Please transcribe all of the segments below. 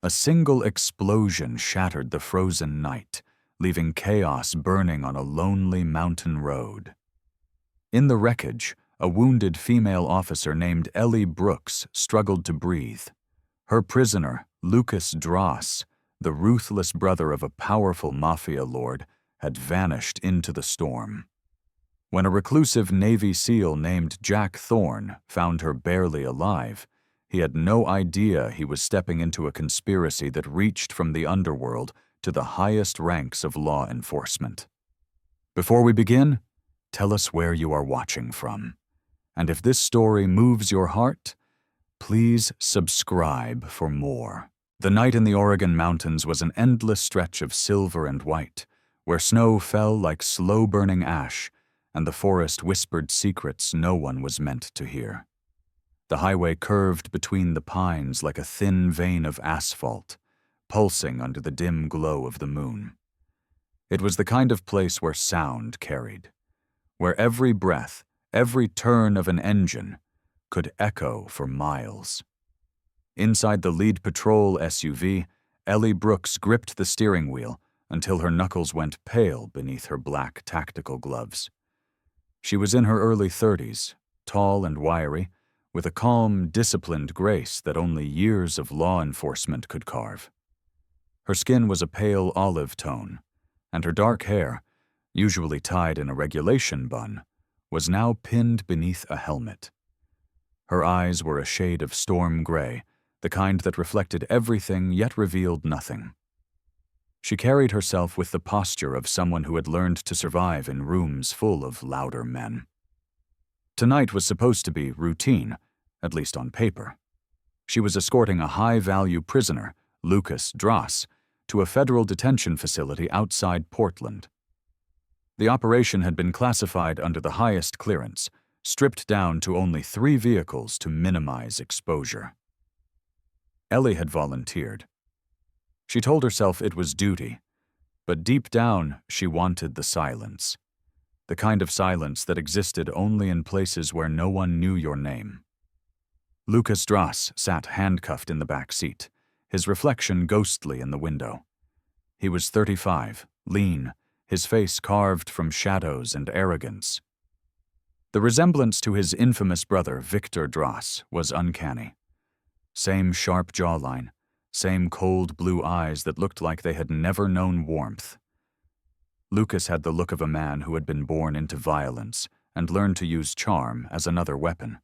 A single explosion shattered the frozen night, leaving chaos burning on a lonely mountain road. In the wreckage, a wounded female officer named Ellie Brooks struggled to breathe. Her prisoner, Lucas Dross, the ruthless brother of a powerful mafia lord, had vanished into the storm. When a reclusive Navy SEAL named Jack Thorne found her barely alive, he had no idea he was stepping into a conspiracy that reached from the underworld to the highest ranks of law enforcement. Before we begin, tell us where you are watching from. And if this story moves your heart, please subscribe for more. The night in the Oregon mountains was an endless stretch of silver and white, where snow fell like slow-burning ash, and the forest whispered secrets no one was meant to hear. The highway curved between the pines like a thin vein of asphalt, pulsing under the dim glow of the moon. It was the kind of place where sound carried, where every breath, every turn of an engine could echo for miles. Inside the lead patrol SUV, Ellie Brooks gripped the steering wheel until her knuckles went pale beneath her black tactical gloves. She was in her early 30s, tall and wiry, with a calm, disciplined grace that only years of law enforcement could carve. Her skin was a pale olive tone, and her dark hair, usually tied in a regulation bun, was now pinned beneath a helmet. Her eyes were a shade of storm gray, the kind that reflected everything yet revealed nothing. She carried herself with the posture of someone who had learned to survive in rooms full of louder men. Tonight was supposed to be routine, at least on paper. She was escorting a high-value prisoner, Lucas Dross, to a federal detention facility outside Portland. The operation had been classified under the highest clearance, stripped down to only 3 vehicles to minimize exposure. Ellie had volunteered. She told herself it was duty, but deep down she wanted the silence. The kind of silence that existed only in places where no one knew your name. Lucas Dross sat handcuffed in the back seat, his reflection ghostly in the window. He was 35, lean, his face carved from shadows and arrogance. The resemblance to his infamous brother, Victor Dross, was uncanny. Same sharp jawline, same cold blue eyes that looked like they had never known warmth. Lucas had the look of a man who had been born into violence and learned to use charm as another weapon.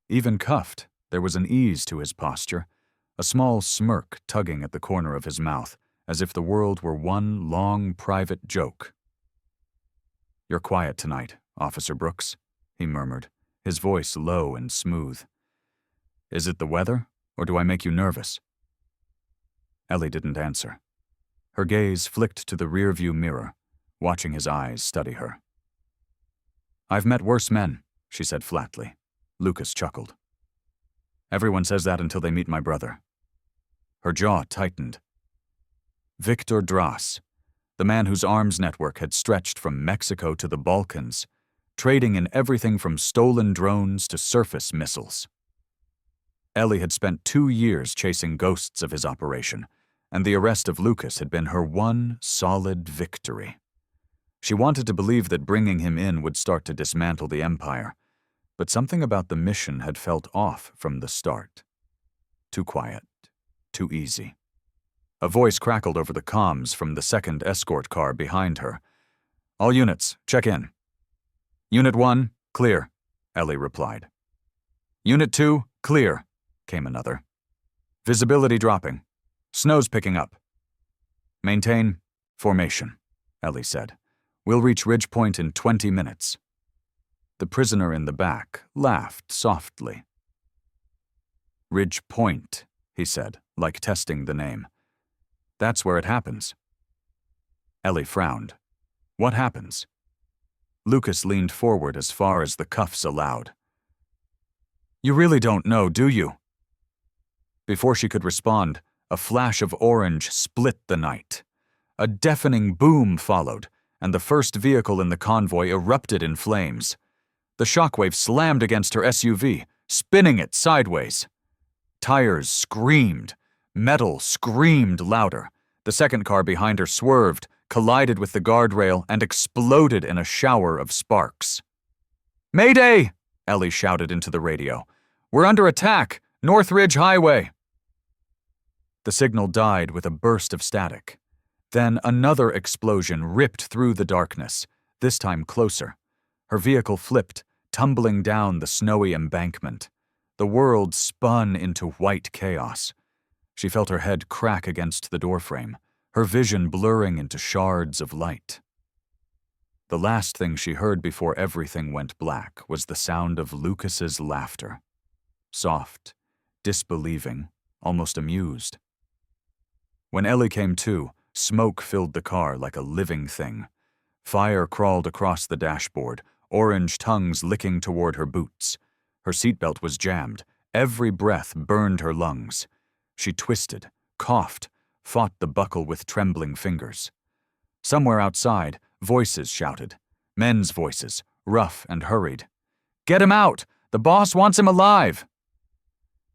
Even cuffed, there was an ease to his posture, a small smirk tugging at the corner of his mouth, as if the world were one long private joke. "You're quiet tonight, Officer Brooks," he murmured, his voice low and smooth. "Is it the weather, or do I make you nervous?" Ellie didn't answer. Her gaze flicked to the rearview mirror, watching his eyes study her. "I've met worse men," she said flatly. Lucas chuckled. "Everyone says that until they meet my brother." Her jaw tightened. Victor Dross, the man whose arms network had stretched from Mexico to the Balkans, trading in everything from stolen drones to surface missiles. Ellie had spent 2 years chasing ghosts of his operation, and the arrest of Lucas had been her one solid victory. She wanted to believe that bringing him in would start to dismantle the empire, but something about the mission had felt off from the start. Too quiet, too easy. A voice crackled over the comms from the second escort car behind her. "All units, check in." "Unit 1, clear," Ellie replied. "Unit 2, clear," came another. "Visibility dropping. Snow's picking up." "Maintain formation," Ellie said. "We'll reach Ridge Point in 20 minutes." The prisoner in the back laughed softly. "Ridge Point," he said, like testing the name. "That's where it happens." Ellie frowned. "What happens?" Lucas leaned forward as far as the cuffs allowed. "You really don't know, do you?" Before she could respond, a flash of orange split the night. A deafening boom followed, and the first vehicle in the convoy erupted in flames. The shockwave slammed against her SUV, spinning it sideways. Tires screamed. Metal screamed louder. The second car behind her swerved, collided with the guardrail, and exploded in a shower of sparks. "Mayday!" Ellie shouted into the radio. "We're under attack! North Ridge Highway!" The signal died with a burst of static. Then another explosion ripped through the darkness, this time closer. Her vehicle flipped, tumbling down the snowy embankment. The world spun into white chaos. She felt her head crack against the doorframe, her vision blurring into shards of light. The last thing she heard before everything went black was the sound of Lucas's laughter. Soft, disbelieving, almost amused. When Ellie came to, smoke filled the car like a living thing. Fire crawled across the dashboard, orange tongues licking toward her boots. Her seatbelt was jammed. Every breath burned her lungs. She twisted, coughed, fought the buckle with trembling fingers. Somewhere outside, voices shouted. Men's voices, rough and hurried. "Get him out! The boss wants him alive!"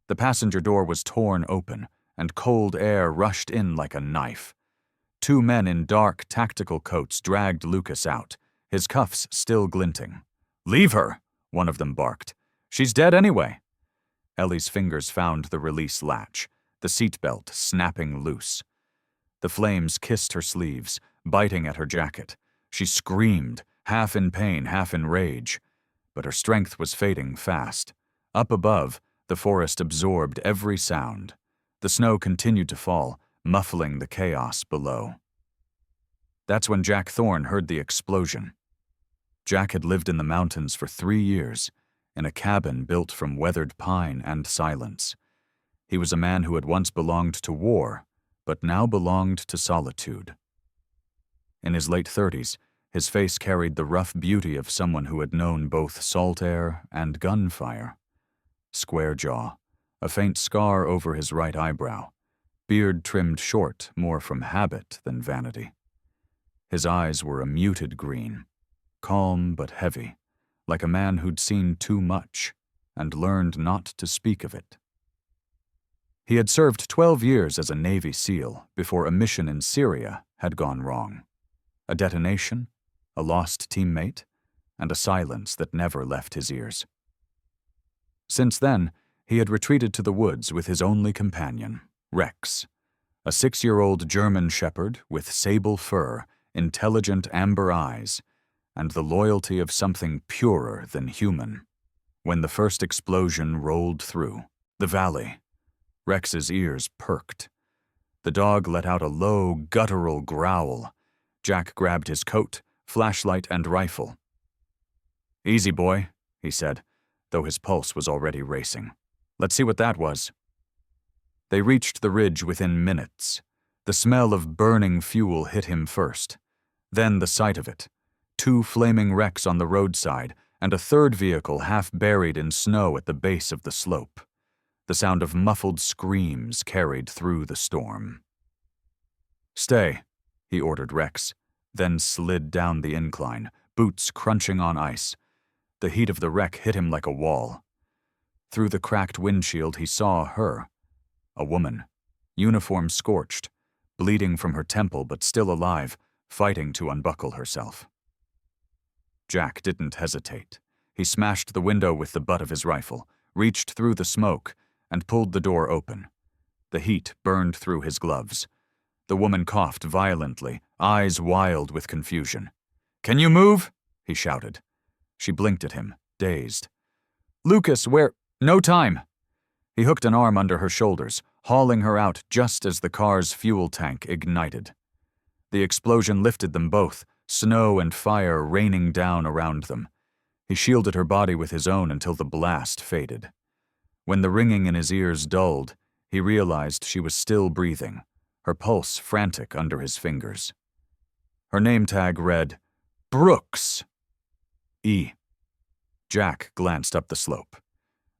The passenger door was torn open, and cold air rushed in like a knife. Two men in dark, tactical coats dragged Lucas out, his cuffs still glinting. "Leave her," one of them barked. "She's dead anyway." Ellie's fingers found the release latch, the seatbelt snapping loose. The flames kissed her sleeves, biting at her jacket. She screamed, half in pain, half in rage. But her strength was fading fast. Up above, the forest absorbed every sound. The snow continued to fall, muffling the chaos below. That's when Jack Thorne heard the explosion. Jack had lived in the mountains for 3 years, in a cabin built from weathered pine and silence. He was a man who had once belonged to war, but now belonged to solitude. In his late 30s, his face carried the rough beauty of someone who had known both salt air and gunfire. Square jaw, a faint scar over his right eyebrow, beard trimmed short more from habit than vanity. His eyes were a muted green, calm but heavy, like a man who'd seen too much and learned not to speak of it. He had served 12 years as a Navy SEAL before a mission in Syria had gone wrong. A detonation, a lost teammate, and a silence that never left his ears. Since then, he had retreated to the woods with his only companion, Rex, a 6-year-old German shepherd with sable fur, intelligent amber eyes, and the loyalty of something purer than human. When the first explosion rolled through the valley, Rex's ears perked. The dog let out a low, guttural growl. Jack grabbed his coat, flashlight, and rifle. "Easy, boy," he said, though his pulse was already racing. "Let's see what that was." They reached the ridge within minutes. The smell of burning fuel hit him first. Then the sight of it. 2 flaming wrecks on the roadside, and a third vehicle half buried in snow at the base of the slope. The sound of muffled screams carried through the storm. "Stay," he ordered Rex, then slid down the incline, boots crunching on ice. The heat of the wreck hit him like a wall. Through the cracked windshield he saw her, a woman, uniform scorched, bleeding from her temple but still alive, fighting to unbuckle herself. Jack didn't hesitate. He smashed the window with the butt of his rifle, reached through the smoke, and pulled the door open. The heat burned through his gloves. The woman coughed violently, eyes wild with confusion. "Can you move?" he shouted. She blinked at him, dazed. "Lucas, where? No time!" He hooked an arm under her shoulders, hauling her out just as the car's fuel tank ignited. The explosion lifted them both, snow and fire raining down around them. He shielded her body with his own until the blast faded. When the ringing in his ears dulled, he realized she was still breathing, her pulse frantic under his fingers. Her name tag read, "Brooks." E. Jack glanced up the slope.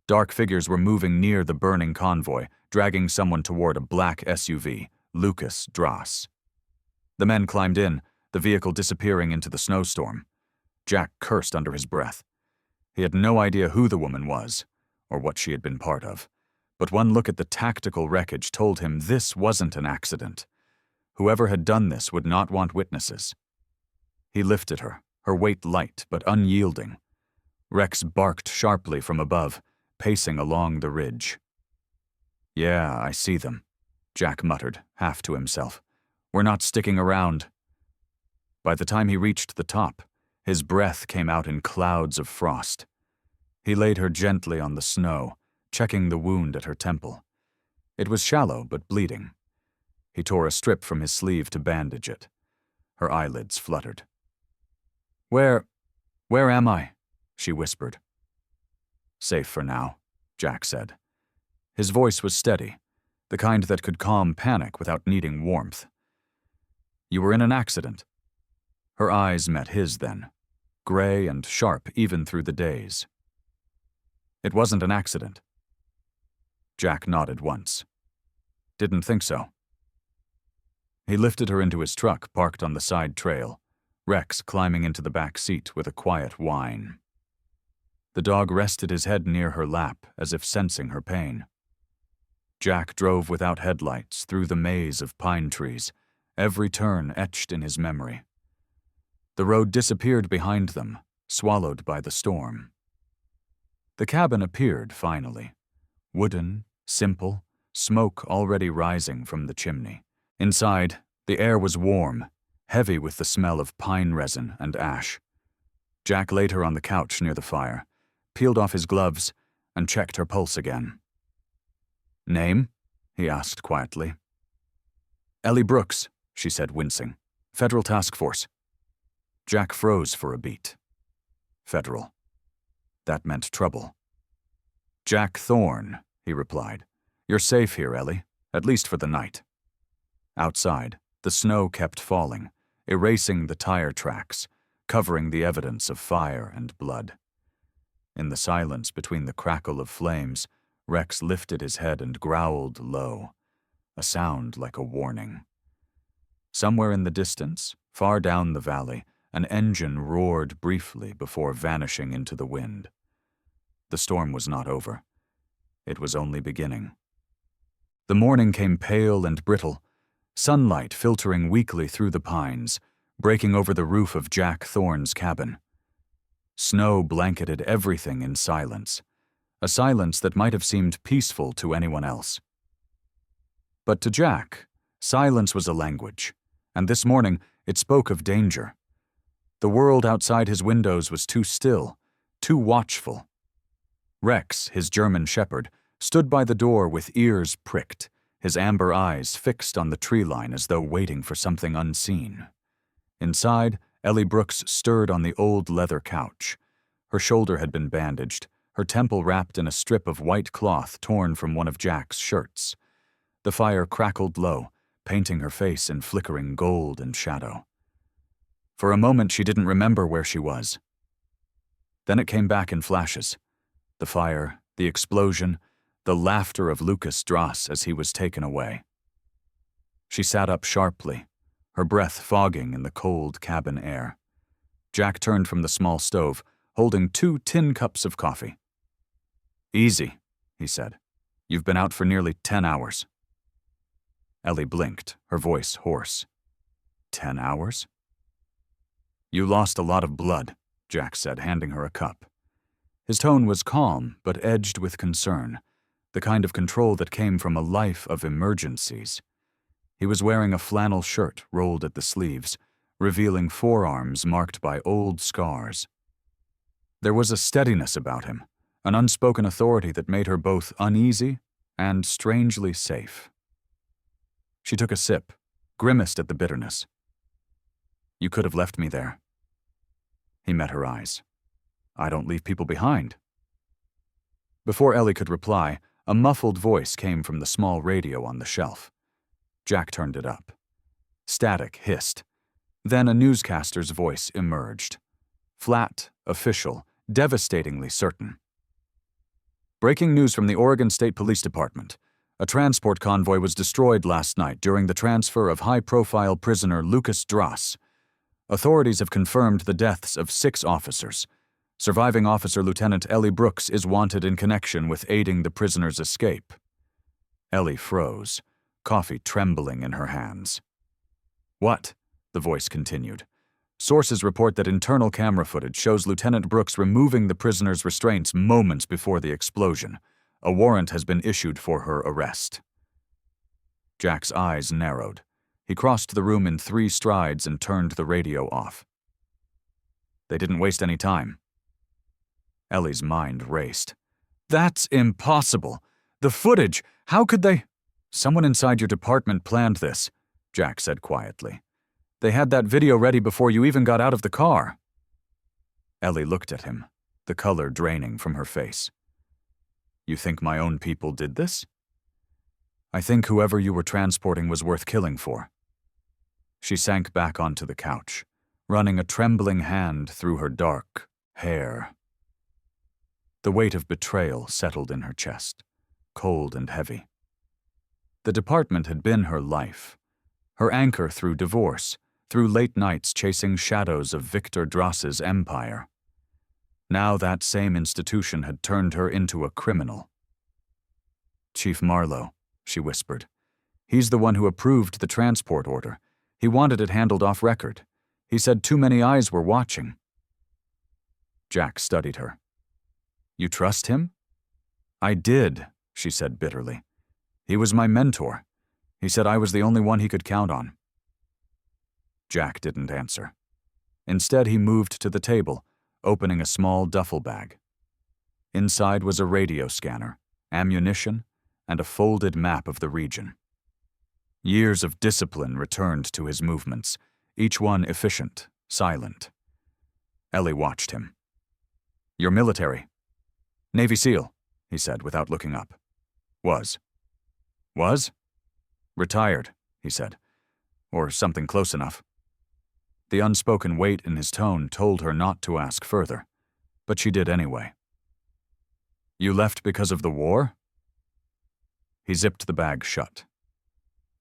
Dark figures were moving near the burning convoy, dragging someone toward a black SUV, Lucas Dross. The men climbed in, the vehicle disappearing into the snowstorm. Jack cursed under his breath. He had no idea who the woman was, or what she had been part of, but one look at the tactical wreckage told him this wasn't an accident. Whoever had done this would not want witnesses. He lifted her, her weight light but unyielding. Rex barked sharply from above, pacing along the ridge. "Yeah, I see them," Jack muttered, half to himself. "We're not sticking around." By the time he reached the top, his breath came out in clouds of frost. He laid her gently on the snow, checking the wound at her temple. It was shallow but bleeding. He tore a strip from his sleeve to bandage it. Her eyelids fluttered. Where am I?" she whispered. "Safe for now," Jack said. His voice was steady, the kind that could calm panic without needing warmth. "You were in an accident." Her eyes met his then, gray and sharp even through the daze. "It wasn't an accident." Jack nodded once. "Didn't think so." He lifted her into his truck parked on the side trail, Rex climbing into the back seat with a quiet whine. The dog rested his head near her lap as if sensing her pain. Jack drove without headlights through the maze of pine trees, every turn etched in his memory. The road disappeared behind them, swallowed by the storm. The cabin appeared finally, wooden, simple, smoke already rising from the chimney. Inside, the air was warm, heavy with the smell of pine resin and ash. Jack laid her on the couch near the fire, peeled off his gloves, and checked her pulse again. "Name?" he asked quietly. "Ellie Brooks," she said, wincing. "Federal Task Force." Jack froze for a beat. Federal. That meant trouble. "Jack Thorne," he replied. "You're safe here, Ellie, at least for the night." Outside, the snow kept falling, erasing the tire tracks, covering the evidence of fire and blood. In the silence between the crackle of flames, Rex lifted his head and growled low, a sound like a warning. Somewhere in the distance, far down the valley, an engine roared briefly before vanishing into the wind. The storm was not over. It was only beginning. The morning came pale and brittle, sunlight filtering weakly through the pines, breaking over the roof of Jack Thorne's cabin. Snow blanketed everything in silence, a silence that might have seemed peaceful to anyone else. But to Jack, silence was a language, and this morning it spoke of danger. The world outside his windows was too still, too watchful. Rex, his German shepherd, stood by the door with ears pricked, his amber eyes fixed on the tree line as though waiting for something unseen. Inside, Ellie Brooks stirred on the old leather couch. Her shoulder had been bandaged, her temple wrapped in a strip of white cloth torn from one of Jack's shirts. The fire crackled low, painting her face in flickering gold and shadow. For a moment she didn't remember where she was. Then it came back in flashes. The fire, the explosion, the laughter of Lucas Dross as he was taken away. She sat up sharply, her breath fogging in the cold cabin air. Jack turned from the small stove, holding 2 tin cups of coffee. "Easy," he said. "You've been out for nearly 10 hours. Ellie blinked, her voice hoarse. 10 hours? "You lost a lot of blood," Jack said, handing her a cup. His tone was calm, but edged with concern, the kind of control that came from a life of emergencies. He was wearing a flannel shirt rolled at the sleeves, revealing forearms marked by old scars. There was a steadiness about him, an unspoken authority that made her both uneasy and strangely safe. She took a sip, grimaced at the bitterness. "You could have left me there." He met her eyes. "I don't leave people behind." Before Ellie could reply, a muffled voice came from the small radio on the shelf. Jack turned it up. Static hissed. Then a newscaster's voice emerged. Flat, official, devastatingly certain. "Breaking news from the Oregon State Police Department. A transport convoy was destroyed last night during the transfer of high-profile prisoner Lucas Dross. Authorities have confirmed the deaths of 6 officers. Surviving officer Lieutenant Ellie Brooks is wanted in connection with aiding the prisoner's escape." Ellie froze, coffee trembling in her hands. "What?" the voice continued. "Sources report that internal camera footage shows Lieutenant Brooks removing the prisoner's restraints moments before the explosion. A warrant has been issued for her arrest." Jack's eyes narrowed. He crossed the room in 3 strides and turned the radio off. They didn't waste any time. Ellie's mind raced. "That's impossible! The footage! How could they—" "Someone inside your department planned this," Jack said quietly. "They had that video ready before you even got out of the car." Ellie looked at him, the color draining from her face. "You think my own people did this?" "I think whoever you were transporting was worth killing for." She sank back onto the couch, running a trembling hand through her dark hair. The weight of betrayal settled in her chest, cold and heavy. The department had been her life, her anchor through divorce, through late nights chasing shadows of Victor Dross's empire. Now that same institution had turned her into a criminal. "Chief Marlowe," she whispered. "He's the one who approved the transport order. He wanted it handled off record. He said too many eyes were watching." Jack studied her. "You trust him?" "I did," she said bitterly. "He was my mentor. He said I was the only one he could count on." Jack didn't answer. Instead, he moved to the table, opening a small duffel bag. Inside was a radio scanner, ammunition, and a folded map of the region. Years of discipline returned to his movements, each one efficient, silent. Ellie watched him. "You're military." "Navy SEAL," he said without looking up. "Was." "Was?" "Retired," he said. "Or something close enough." The unspoken weight in his tone told her not to ask further, but she did anyway. "You left because of the war?" He zipped the bag shut.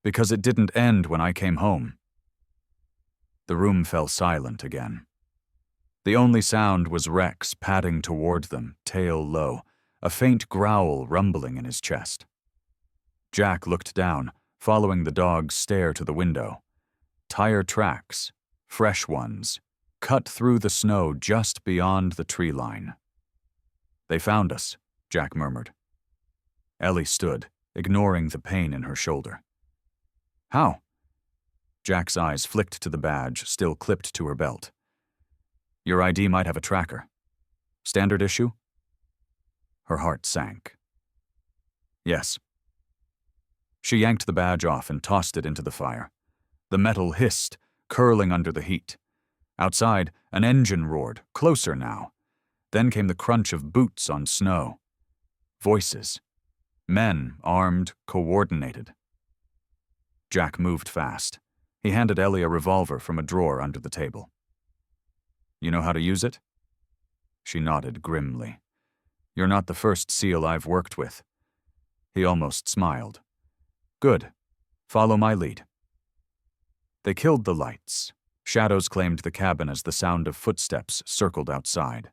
"Because it didn't end when I came home." The room fell silent again. The only sound was Rex padding toward them, tail low, a faint growl rumbling in his chest. Jack looked down, following the dog's stare to the window. Tire tracks, fresh ones, cut through the snow just beyond the tree line. "They found us," Jack murmured. Ellie stood, ignoring the pain in her shoulder. "How?" Jack's eyes flicked to the badge, still clipped to her belt. "Your ID might have a tracker. Standard issue?" Her heart sank. "Yes." She yanked the badge off and tossed it into the fire. The metal hissed, curling under the heat. Outside, an engine roared, closer now. Then came the crunch of boots on snow. Voices. Men, armed, coordinated. Jack moved fast. He handed Ellie a revolver from a drawer under the table. "You know how to use it?" She nodded grimly. "You're not the first SEAL I've worked with." He almost smiled. "Good. Follow my lead." They killed the lights. Shadows claimed the cabin as the sound of footsteps circled outside.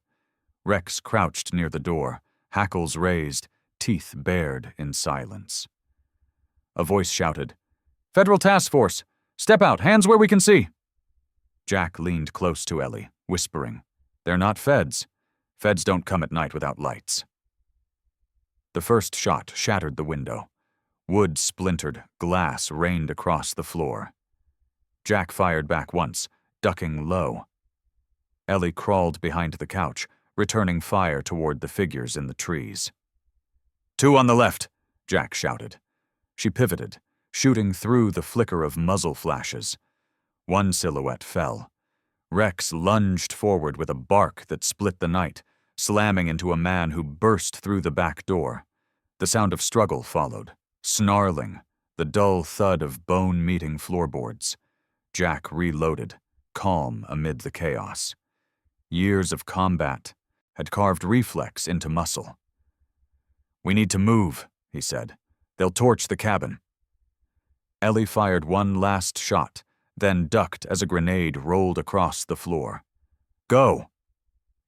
Rex crouched near the door, hackles raised, teeth bared in silence. A voice shouted, "Federal Task Force! Step out, hands where we can see!" Jack leaned close to Ellie, whispering, "They're not feds. Feds don't come at night without lights." The first shot shattered the window. Wood splintered, glass rained across the floor. Jack fired back once, ducking low. Ellie crawled behind the couch, returning fire toward the figures in the trees. "Two on the left," Jack shouted. She pivoted, shooting through the flicker of muzzle flashes. One silhouette fell. Rex lunged forward with a bark that split the night, slamming into a man who burst through the back door. The sound of struggle followed, snarling, the dull thud of bone-meeting floorboards. Jack reloaded, calm amid the chaos. Years of combat had carved reflex into muscle. "We need to move," he said. "They'll torch the cabin." Ellie fired one last shot, then ducked as a grenade rolled across the floor. "Go!"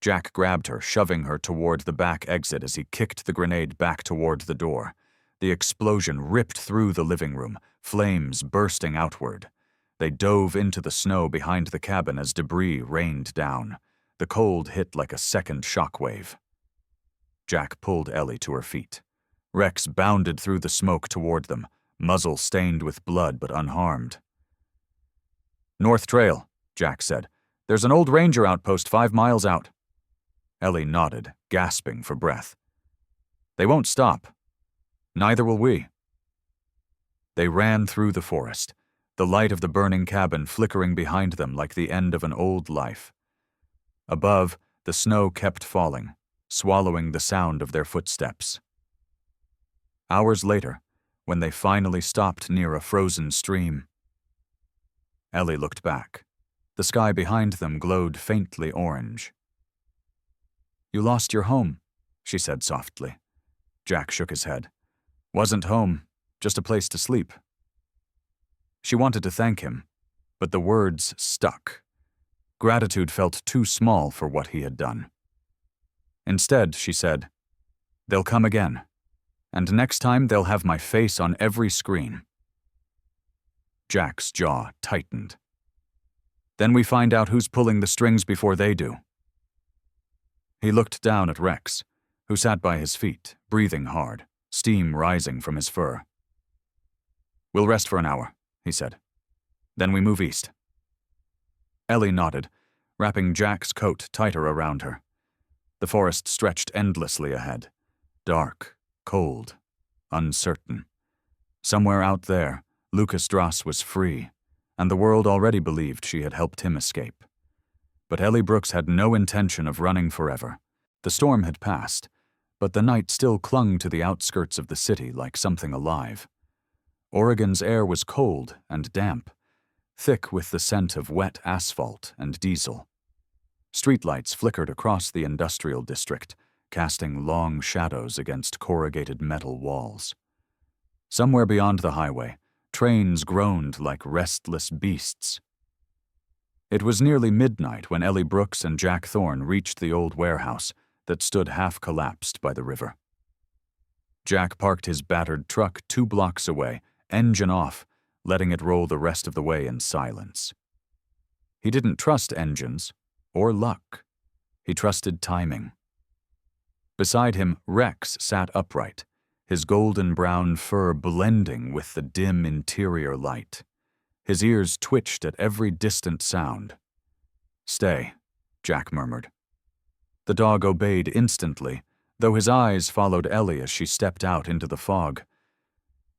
Jack grabbed her, shoving her toward the back exit as he kicked the grenade back toward the door. The explosion ripped through the living room, flames bursting outward. They dove into the snow behind the cabin as debris rained down. The cold hit like a second shockwave. Jack pulled Ellie to her feet. Rex bounded through the smoke toward them, muzzle stained with blood but unharmed. "North Trail," Jack said. "There's an old ranger outpost 5 miles out." Ellie nodded, gasping for breath. "They won't stop. Neither will we." They ran through the forest, the light of the burning cabin flickering behind them like the end of an old life. Above, the snow kept falling, swallowing the sound of their footsteps. Hours later, when they finally stopped near a frozen stream, Ellie looked back. The sky behind them glowed faintly orange. "You lost your home," she said softly. Jack shook his head. "Wasn't home, just a place to sleep." She wanted to thank him, but the words stuck. Gratitude felt too small for what he had done. Instead, she said, "They'll come again, and next time they'll have my face on every screen." Jack's jaw tightened. "Then we find out who's pulling the strings before they do." He looked down at Rex, who sat by his feet, breathing hard, steam rising from his fur. "We'll rest for an hour," he said. "Then we move east." Ellie nodded, wrapping Jack's coat tighter around her. The forest stretched endlessly ahead, dark, cold, uncertain. Somewhere out there, Lucas Dross was free, and the world already believed she had helped him escape. But Ellie Brooks had no intention of running forever. The storm had passed, but the night still clung to the outskirts of the city like something alive. Oregon's air was cold and damp, thick with the scent of wet asphalt and diesel. Streetlights flickered across the industrial district, casting long shadows against corrugated metal walls. Somewhere beyond the highway, trains groaned like restless beasts. It was nearly midnight when Ellie Brooks and Jack Thorne reached the old warehouse that stood half-collapsed by the river. Jack parked his battered truck 2 blocks away, engine off, letting it roll the rest of the way in silence. He didn't trust engines or luck. He trusted timing. Beside him, Rex sat upright, his golden-brown fur blending with the dim interior light. His ears twitched at every distant sound. "Stay," Jack murmured. The dog obeyed instantly, though his eyes followed Ellie as she stepped out into the fog.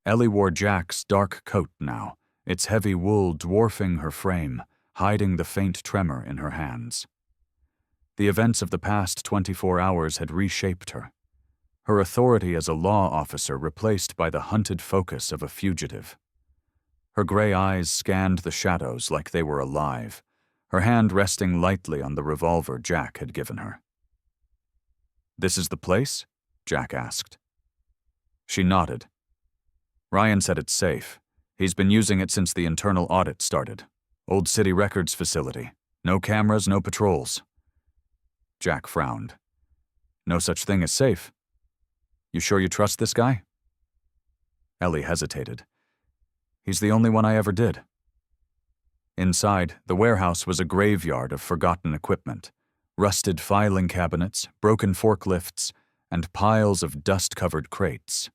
Ellie wore Jack's dark coat now, its heavy wool dwarfing her frame, hiding the faint tremor in her hands. The events of the past 24 hours had reshaped her. Her authority as a law officer replaced by the hunted focus of a fugitive. Her gray eyes scanned the shadows like they were alive, her hand resting lightly on the revolver Jack had given her. "This is the place?" Jack asked. She nodded. "Ryan said it's safe. He's been using it since the internal audit started. Old city records facility. No cameras, no patrols." Jack frowned. "No such thing as safe. You sure you trust this guy?" Ellie hesitated. "He's the only one I ever did." Inside, the warehouse was a graveyard of forgotten equipment. Rusted filing cabinets, broken forklifts, and piles of dust-covered crates.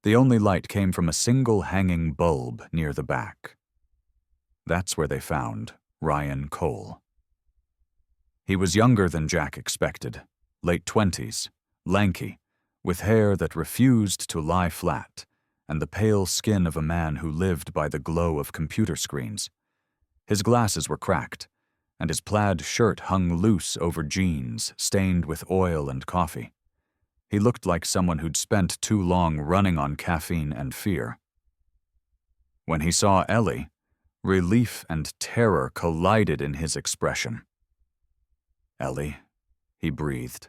The only light came from a single hanging bulb near the back. That's where they found Ryan Cole. He was younger than Jack expected, late 20s, lanky, with hair that refused to lie flat, and the pale skin of a man who lived by the glow of computer screens. His glasses were cracked, and his plaid shirt hung loose over jeans stained with oil and coffee. He looked like someone who'd spent too long running on caffeine and fear. When he saw Ellie, relief and terror collided in his expression. "Ellie," he breathed,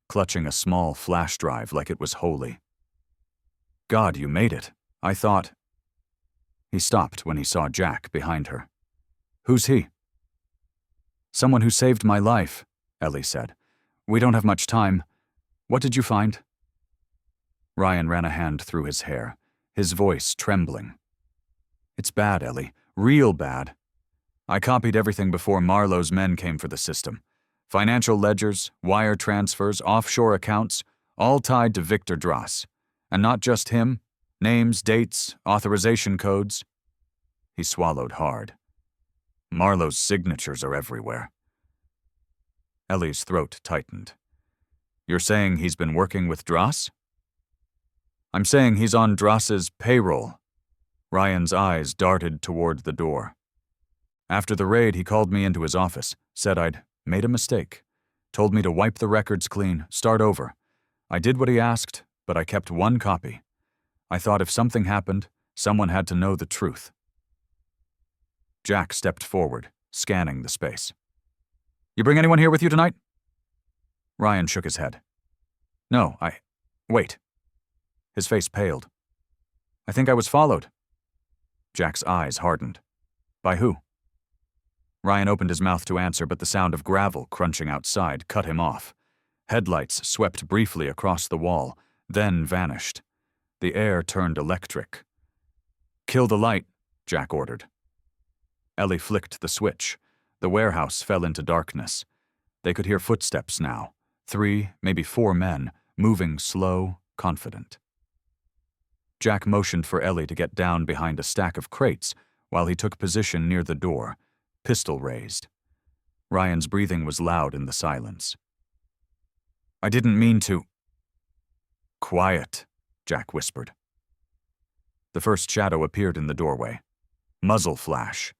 clutching a small flash drive like it was holy. "God, you made it. I thought—" He stopped when he saw Jack behind her. "Who's he?" "Someone who saved my life," Ellie said. "We don't have much time. What did you find?" Ryan ran a hand through his hair, his voice trembling. It's bad, Ellie. Real bad. I copied everything before Marlowe's men came for the system. Financial ledgers, wire transfers, offshore accounts, all tied to Victor Dross. And not just him. Names, dates, authorization codes. He swallowed hard. Marlowe's signatures are everywhere. Ellie's throat tightened. You're saying he's been working with Dross? I'm saying he's on Dross's payroll. Ryan's eyes darted toward the door. After the raid, he called me into his office, said I'd made a mistake, told me to wipe the records clean, start over. I did what he asked, but I kept one copy. I thought if something happened, someone had to know the truth. Jack stepped forward, scanning the space. You bring anyone here with you tonight? Ryan shook his head. No, Wait. His face paled. I think I was followed. Jack's eyes hardened. By who? Ryan opened his mouth to answer, but the sound of gravel crunching outside cut him off. Headlights swept briefly across the wall, then vanished. The air turned electric. Kill the light, Jack ordered. Ellie flicked the switch. The warehouse fell into darkness. They could hear footsteps now. 3, maybe 4 men, moving slow, confident. Jack motioned for Ellie to get down behind a stack of crates while he took position near the door, pistol raised. Ryan's breathing was loud in the silence. I didn't mean to. Quiet, Jack whispered. The first shadow appeared in the doorway. Muzzle flash.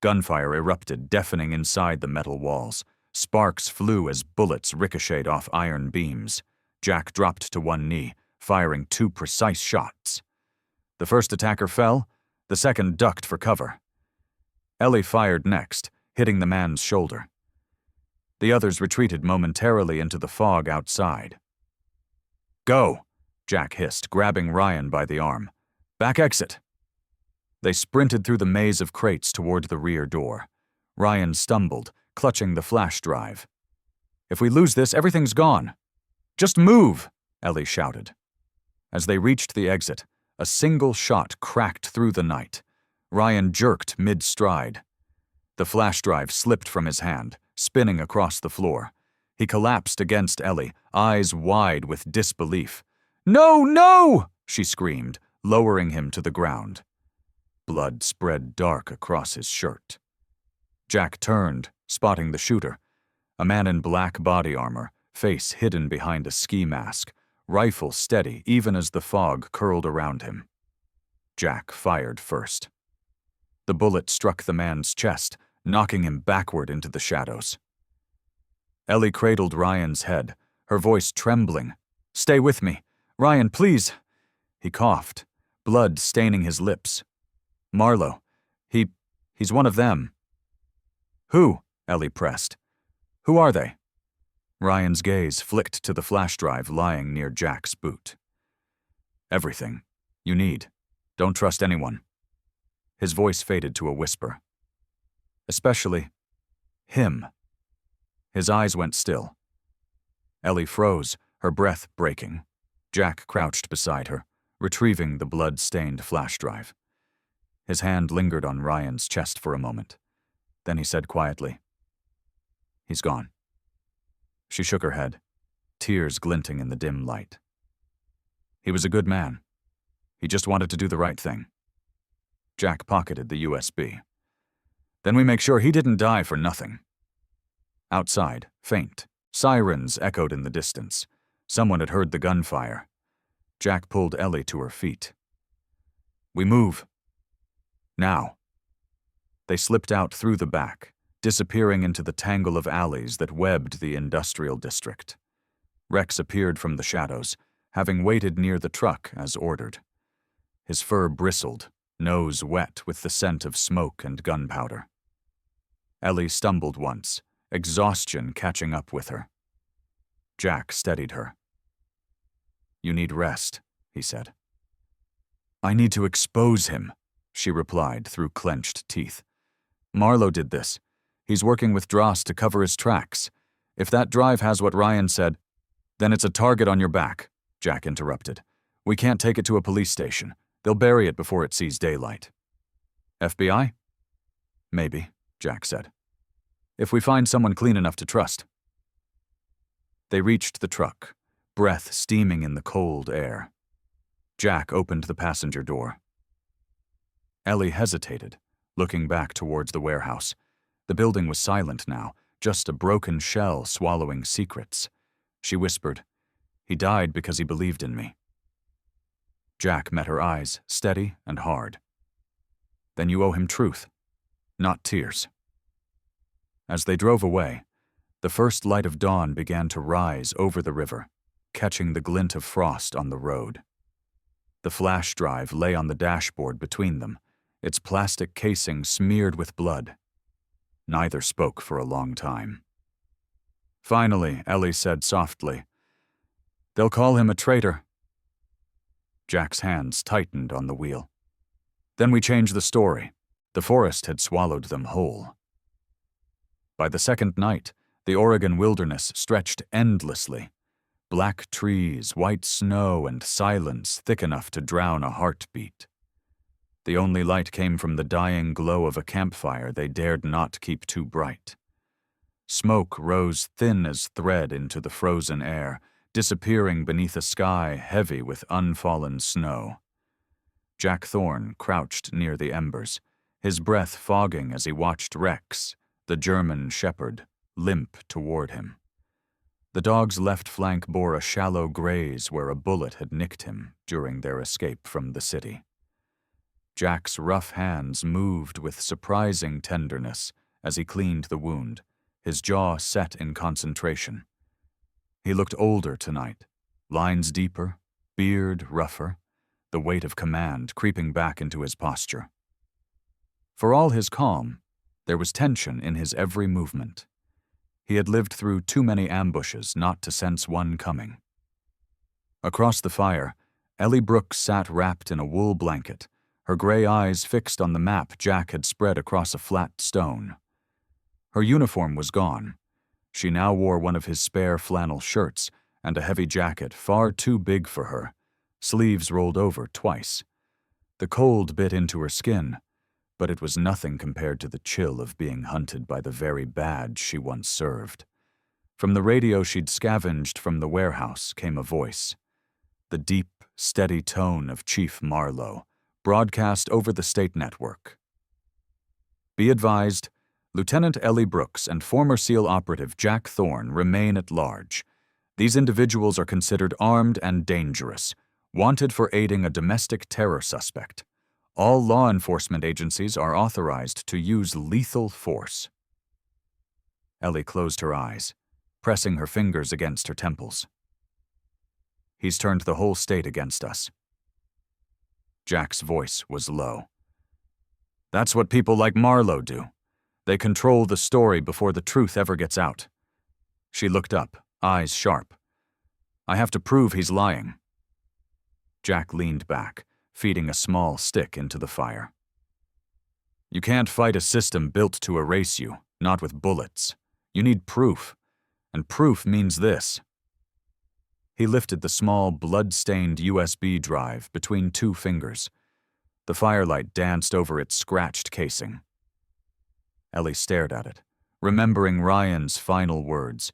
Gunfire erupted, deafening inside the metal walls. Sparks flew as bullets ricocheted off iron beams. Jack dropped to one knee, firing 2 precise shots. The first attacker fell, the second ducked for cover. Ellie fired next, hitting the man's shoulder. The others retreated momentarily into the fog outside. Go, Jack hissed, grabbing Ryan by the arm. Back exit. They sprinted through the maze of crates toward the rear door. Ryan stumbled, clutching the flash drive. If we lose this, everything's gone. Just move, Ellie shouted. As they reached the exit, a single shot cracked through the night. Ryan jerked mid-stride. The flash drive slipped from his hand, spinning across the floor. He collapsed against Ellie, eyes wide with disbelief. No, no! She screamed, lowering him to the ground. Blood spread dark across his shirt. Jack turned, spotting the shooter. A man in black body armor, face hidden behind a ski mask, rifle steady even as the fog curled around him. Jack fired first. The bullet struck the man's chest, knocking him backward into the shadows. Ellie cradled Ryan's head, her voice trembling. Stay with me. Ryan, please. He coughed, blood staining his lips. Marlowe. He's one of them. Who? Ellie pressed. Who are they? Ryan's gaze flicked to the flash drive lying near Jack's boot. Everything. You need. Don't trust anyone. His voice faded to a whisper. Especially him. His eyes went still. Ellie froze, her breath breaking. Jack crouched beside her, retrieving the blood-stained flash drive. His hand lingered on Ryan's chest for a moment. Then he said quietly, He's gone. She shook her head, tears glinting in the dim light. He was a good man. He just wanted to do the right thing. Jack pocketed the USB. Then we make sure he didn't die for nothing. Outside, faint, sirens echoed in the distance. Someone had heard the gunfire. Jack pulled Ellie to her feet. We move. Now. They slipped out through the back, disappearing into the tangle of alleys that webbed the industrial district. Rex appeared from the shadows, having waited near the truck as ordered. His fur bristled, nose wet with the scent of smoke and gunpowder. Ellie stumbled once, exhaustion catching up with her. Jack steadied her. You need rest, he said. I need to expose him, she replied through clenched teeth. Marlowe did this. He's working with Dross to cover his tracks. If that drive has what Ryan said, then it's a target on your back, Jack interrupted. We can't take it to a police station. They'll bury it before it sees daylight. FBI? Maybe, Jack said. If we find someone clean enough to trust. They reached the truck, breath steaming in the cold air. Jack opened the passenger door. Ellie hesitated, looking back towards the warehouse. The building was silent now, just a broken shell swallowing secrets. She whispered, "He died because he believed in me." Jack met her eyes, steady and hard. "Then you owe him truth, not tears." As they drove away, the first light of dawn began to rise over the river, catching the glint of frost on the road. The flash drive lay on the dashboard between them, its plastic casing smeared with blood. Neither spoke for a long time. Finally, Ellie said softly, "They'll call him a traitor." Jack's hands tightened on the wheel. Then we changed the story. The forest had swallowed them whole. By the second night, the Oregon wilderness stretched endlessly. Black trees, white snow, and silence thick enough to drown a heartbeat. The only light came from the dying glow of a campfire they dared not keep too bright. Smoke rose thin as thread into the frozen air, disappearing beneath a sky heavy with unfallen snow. Jack Thorne crouched near the embers, his breath fogging as he watched Rex, the German shepherd, limp toward him. The dog's left flank bore a shallow graze where a bullet had nicked him during their escape from the city. Jack's rough hands moved with surprising tenderness as he cleaned the wound, his jaw set in concentration. He looked older tonight, lines deeper, beard rougher, the weight of command creeping back into his posture. For all his calm, there was tension in his every movement. He had lived through too many ambushes not to sense one coming. Across the fire, Ellie Brooks sat wrapped in a wool blanket, her gray eyes fixed on the map Jack had spread across a flat stone. Her uniform was gone. She now wore one of his spare flannel shirts and a heavy jacket far too big for her, sleeves rolled over twice. The cold bit into her skin, but it was nothing compared to the chill of being hunted by the very badge she once served. From the radio she'd scavenged from the warehouse came a voice, the deep, steady tone of Chief Marlowe, broadcast over the state network. Be advised, Lieutenant Ellie Brooks and former SEAL operative Jack Thorne remain at large. These individuals are considered armed and dangerous, wanted for aiding a domestic terror suspect. All law enforcement agencies are authorized to use lethal force. Ellie closed her eyes, pressing her fingers against her temples. He's turned the whole state against us. Jack's voice was low. That's what people like Marlowe do. They control the story before the truth ever gets out. She looked up, eyes sharp. I have to prove he's lying. Jack leaned back, feeding a small stick into the fire. You can't fight a system built to erase you, not with bullets. You need proof, and proof means this. He lifted the small, blood-stained USB drive between two fingers. The firelight danced over its scratched casing. Ellie stared at it, remembering Ryan's final words,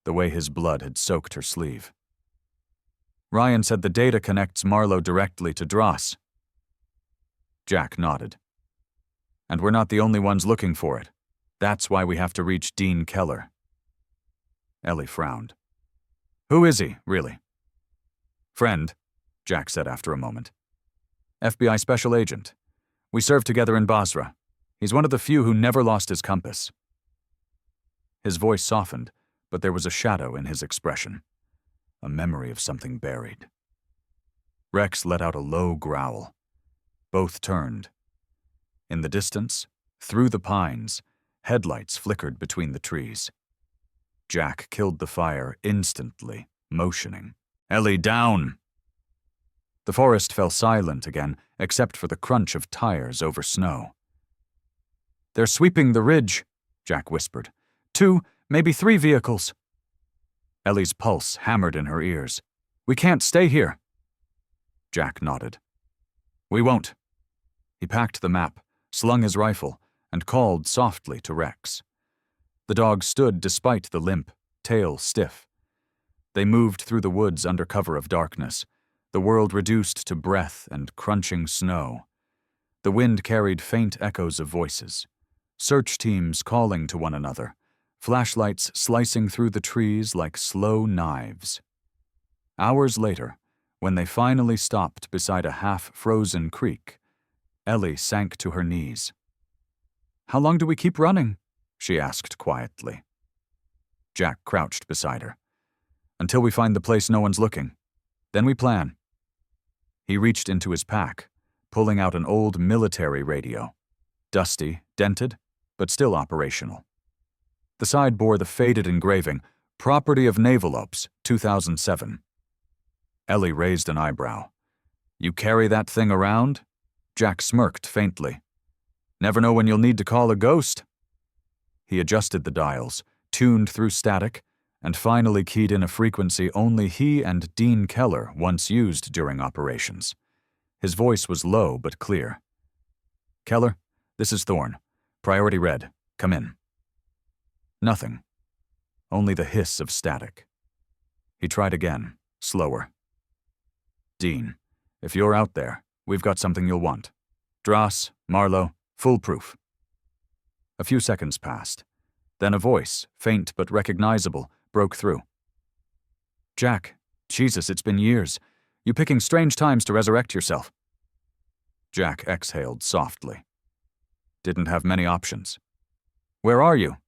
the way his blood had soaked her sleeve. Ryan said the data connects Marlowe directly to Dross. Jack nodded. And we're not the only ones looking for it. That's why we have to reach Dean Keller. Ellie frowned. Who is he, really? Friend, Jack said after a moment. FBI special agent. We served together in Basra. He's one of the few who never lost his compass. His voice softened, but there was a shadow in his expression, a memory of something buried. Rex let out a low growl. Both turned. In the distance, through the pines, headlights flickered between the trees. Jack killed the fire instantly, motioning. Ellie, down! The forest fell silent again, except for the crunch of tires over snow. They're sweeping the ridge, Jack whispered. 2, maybe 3 vehicles. Ellie's pulse hammered in her ears. We can't stay here. Jack nodded. We won't. He packed the map, slung his rifle, and called softly to Rex. The dog stood despite the limp, tail stiff. They moved through the woods under cover of darkness, the world reduced to breath and crunching snow. The wind carried faint echoes of voices, search teams calling to one another, flashlights slicing through the trees like slow knives. Hours later, when they finally stopped beside a half-frozen creek, Ellie sank to her knees. "How long do we keep running?" she asked quietly. Jack crouched beside her. "Until we find the place no one's looking. Then we plan." He reached into his pack, pulling out an old military radio. Dusty, dented, but still operational. The side bore the faded engraving, "Property of Navalopes, 2007. Ellie raised an eyebrow. "You carry that thing around?" Jack smirked faintly. "Never know when you'll need to call a ghost." He adjusted the dials, tuned through static, and finally keyed in a frequency only he and Dean Keller once used during operations. His voice was low but clear. "Keller, this is Thorne. Priority red. Come in." Nothing. Only the hiss of static. He tried again, slower. "Dean, if you're out there, we've got something you'll want. Dross, Marlowe, foolproof." A few seconds passed. Then a voice, faint but recognizable, broke through. "Jack, Jesus, it's been years. You picking strange times to resurrect yourself." Jack exhaled softly. "Didn't have many options." "Where are you?"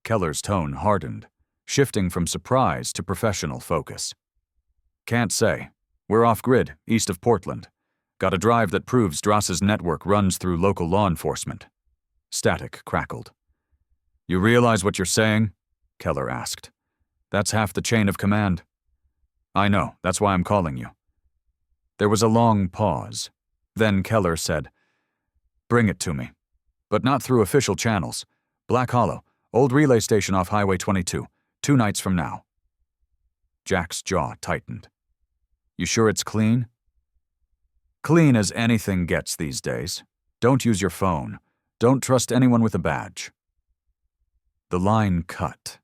Keller's tone hardened, shifting from surprise to professional focus. "Can't say. We're off-grid, east of Portland. Got a drive that proves Dross's network runs through local law enforcement." Static crackled. "You realize what you're saying?" Keller asked. "That's half the chain of command." "I know, that's why I'm calling you." There was a long pause. Then Keller said, "Bring it to me. But not through official channels. Black Hollow, old relay station off Highway 22, 2 nights from now." Jack's jaw tightened. "You sure it's clean?" "Clean as anything gets these days. Don't use your phone. Don't trust anyone with a badge." The line cut.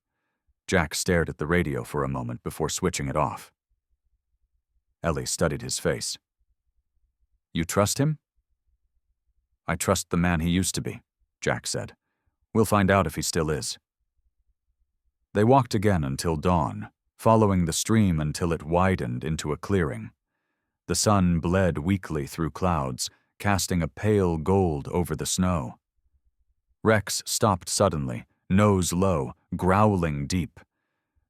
Jack stared at the radio for a moment before switching it off. Ellie studied his face. "You trust him?" "I trust the man he used to be," Jack said. "We'll find out if he still is." They walked again until dawn, following the stream until it widened into a clearing. The sun bled weakly through clouds, casting a pale gold over the snow. Rex stopped suddenly, nose low, growling deep.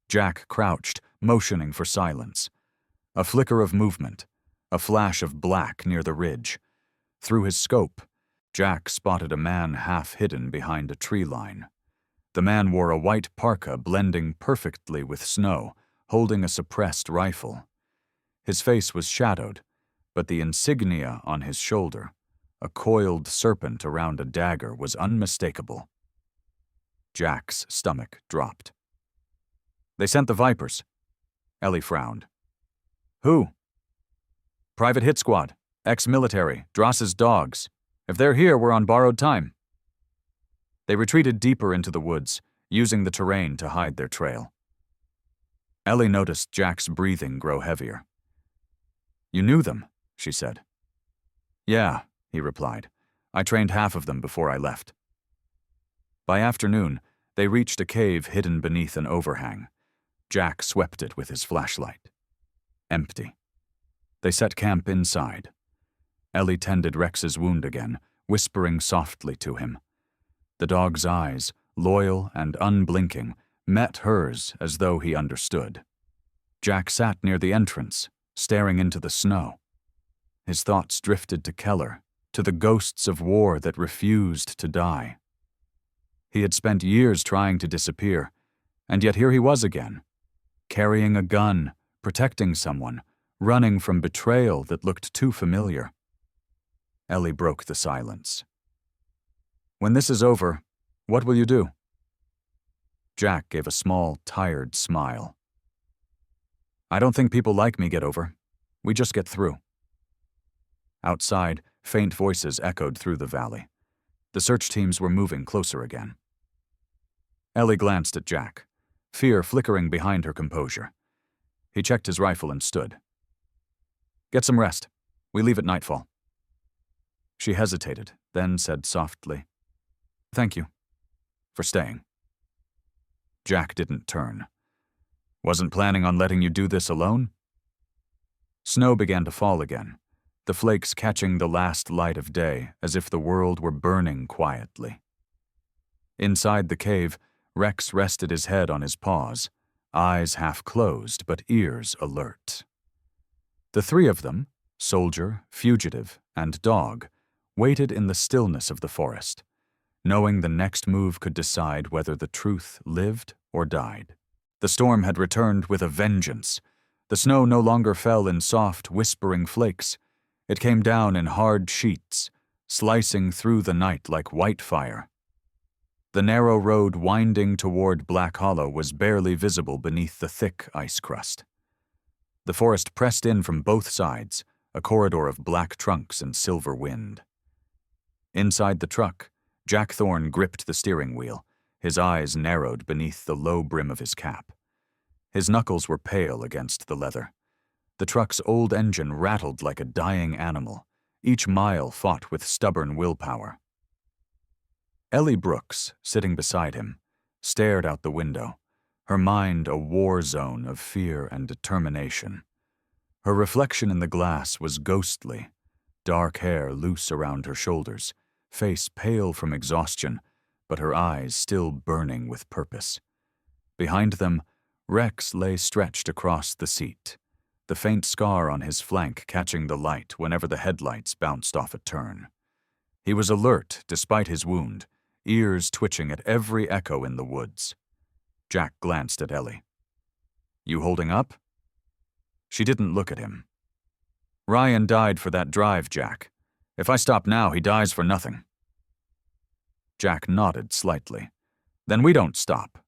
Jack crouched, motioning for silence. A flicker of movement, a flash of black near the ridge. Through his scope, Jack spotted a man half hidden behind a tree line. The man wore a white parka blending perfectly with snow, holding a suppressed rifle. His face was shadowed, but the insignia on his shoulder, a coiled serpent around a dagger, was unmistakable. Jack's stomach dropped. "They sent the Vipers." Ellie frowned. "Who?" "Private hit squad, ex-military, Dross's dogs. If they're here, we're on borrowed time." They retreated deeper into the woods, using the terrain to hide their trail. Ellie noticed Jack's breathing grow heavier. "You knew them," she said. "Yeah," he replied. "I trained half of them before I left." By afternoon, they reached a cave hidden beneath an overhang. Jack swept it with his flashlight. Empty. They set camp inside. Ellie tended Rex's wound again, whispering softly to him. The dog's eyes, loyal and unblinking, met hers as though he understood. Jack sat near the entrance, staring into the snow. His thoughts drifted to Keller, to the ghosts of war that refused to die. He had spent years trying to disappear, and yet here he was again, carrying a gun, protecting someone, running from betrayal that looked too familiar. Ellie broke the silence. "When this is over, what will you do?" Jack gave a small, tired smile. "I don't think people like me get over. We just get through." Outside, faint voices echoed through the valley. The search teams were moving closer again. Ellie glanced at Jack, fear flickering behind her composure. He checked his rifle and stood. "Get some rest. We leave at nightfall." She hesitated, then said softly, "Thank you for staying." Jack didn't turn. "Wasn't planning on letting you do this alone?" Snow began to fall again, the flakes catching the last light of day as if the world were burning quietly. Inside the cave, Rex rested his head on his paws, eyes half closed but ears alert. The three of them, soldier, fugitive, and dog, waited in the stillness of the forest, knowing the next move could decide whether the truth lived or died. The storm had returned with a vengeance. The snow no longer fell in soft, whispering flakes. It came down in hard sheets, slicing through the night like white fire. The narrow road winding toward Black Hollow was barely visible beneath the thick ice crust. The forest pressed in from both sides, a corridor of black trunks and silver wind. Inside the truck, Jack Thorne gripped the steering wheel, his eyes narrowed beneath the low brim of his cap. His knuckles were pale against the leather. The truck's old engine rattled like a dying animal. Each mile fought with stubborn willpower. Ellie Brooks, sitting beside him, stared out the window, her mind a war zone of fear and determination. Her reflection in the glass was ghostly, dark hair loose around her shoulders, face pale from exhaustion, but her eyes still burning with purpose. Behind them, Rex lay stretched across the seat, the faint scar on his flank catching the light whenever the headlights bounced off a turn. He was alert despite his wound, ears twitching at every echo in the woods. Jack glanced at Ellie. "You holding up?" She didn't look at him. "Ryan died for that drive, Jack. If I stop now, he dies for nothing." Jack nodded slightly. "Then we don't stop."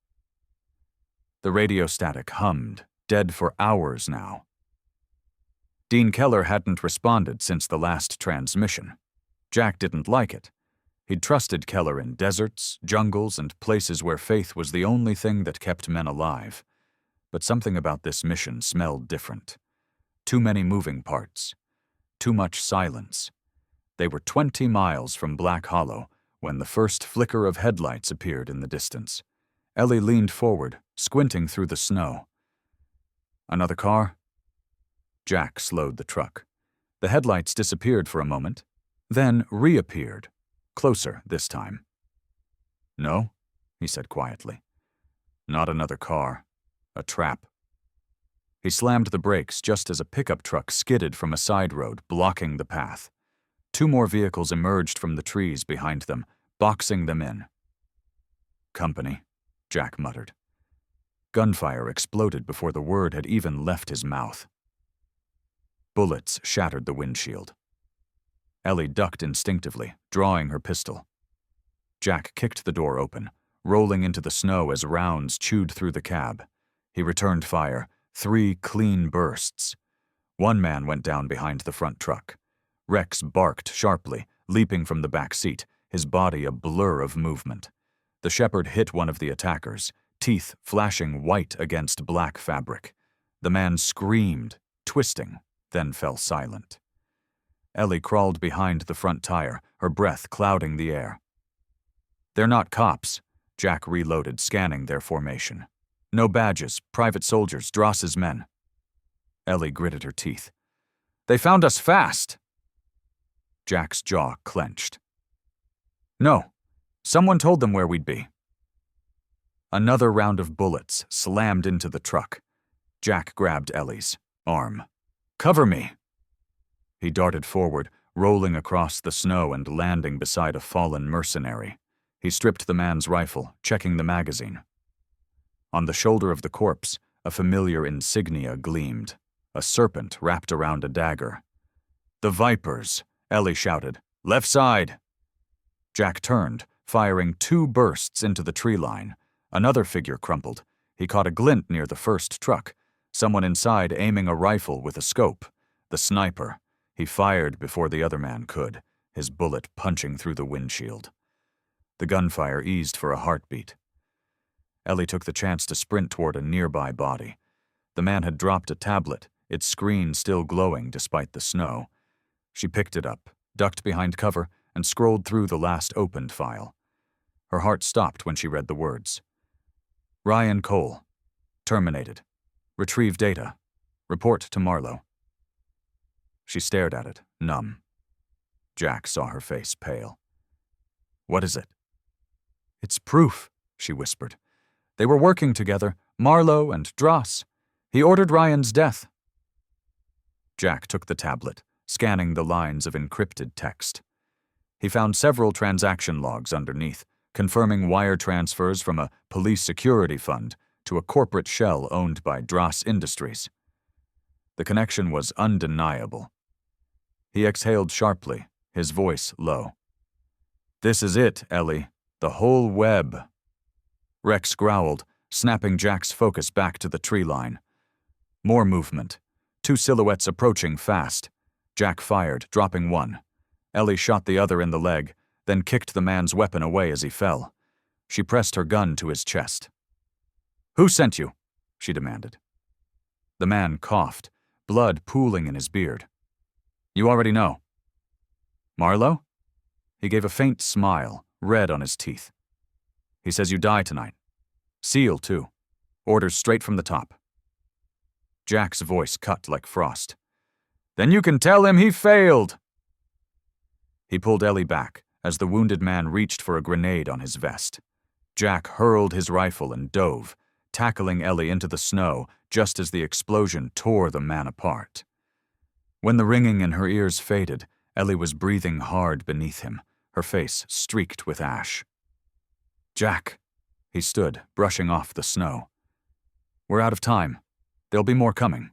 The radio static hummed, dead for hours now. Dean Keller hadn't responded since the last transmission. Jack didn't like it. He'd trusted Keller in deserts, jungles, and places where faith was the only thing that kept men alive. But something about this mission smelled different. Too many moving parts. Too much silence. They were 20 miles from Black Hollow when the first flicker of headlights appeared in the distance. Ellie leaned forward, squinting through the snow. "Another car?" Jack slowed the truck. The headlights disappeared for a moment, then reappeared, closer this time. "No," he said quietly. "Not another car. A trap." He slammed the brakes just as a pickup truck skidded from a side road, blocking the path. 2 more vehicles emerged from the trees behind them, boxing them in. "Company," Jack muttered. Gunfire exploded before the word had even left his mouth. Bullets shattered the windshield. Ellie ducked instinctively, drawing her pistol. Jack kicked the door open, rolling into the snow as rounds chewed through the cab. He returned fire, 3 clean bursts. One man went down behind the front truck. Rex barked sharply, leaping from the back seat, his body a blur of movement. The shepherd hit one of the attackers, teeth flashing white against black fabric. The man screamed, twisting, then fell silent. Ellie crawled behind the front tire, her breath clouding the air. "They're not cops," Jack reloaded, scanning their formation. "No badges, private soldiers, Dross's men." Ellie gritted her teeth. "They found us fast!" Jack's jaw clenched. "No, someone told them where we'd be." Another round of bullets slammed into the truck. Jack grabbed Ellie's arm. "Cover me!" He darted forward, rolling across the snow and landing beside a fallen mercenary. He stripped the man's rifle, checking the magazine. On the shoulder of the corpse, a familiar insignia gleamed, a serpent wrapped around a dagger. "The Vipers!" Ellie shouted. "Left side!" Jack turned, firing 2 bursts into the tree line. Another figure crumpled. He caught a glint near the first truck, someone inside aiming a rifle with a scope. The sniper. He fired before the other man could, his bullet punching through the windshield. The gunfire eased for a heartbeat. Ellie took the chance to sprint toward a nearby body. The man had dropped a tablet, its screen still glowing despite the snow. She picked it up, ducked behind cover, and scrolled through the last opened file. Her heart stopped when she read the words. Ryan Cole. Terminated. Retrieve data. Report to Marlowe. She stared at it, numb. Jack saw her face pale. What is it? It's proof, she whispered. They were working together, Marlowe and Dross. He ordered Ryan's death. Jack took the tablet, scanning the lines of encrypted text. He found several transaction logs underneath, confirming wire transfers from a police security fund to a corporate shell owned by Dross Industries. The connection was undeniable. He exhaled sharply, his voice low. This is it, Ellie. The whole web. Rex growled, snapping Jack's focus back to the tree line. More movement. Two silhouettes approaching fast. Jack fired, dropping one. Ellie shot the other in the leg, then kicked the man's weapon away as he fell. She pressed her gun to his chest. Who sent you? She demanded. The man coughed, blood pooling in his beard. You already know. Marlowe? He gave a faint smile, red on his teeth. He says you die tonight. Seal, too. Orders straight from the top. Jack's voice cut like frost. Then you can tell him he failed. He pulled Ellie back as the wounded man reached for a grenade on his vest. Jack hurled his rifle and dove, tackling Ellie into the snow just as the explosion tore the man apart. When the ringing in her ears faded, Ellie was breathing hard beneath him, her face streaked with ash. Jack, he stood, brushing off the snow. We're out of time. There'll be more coming.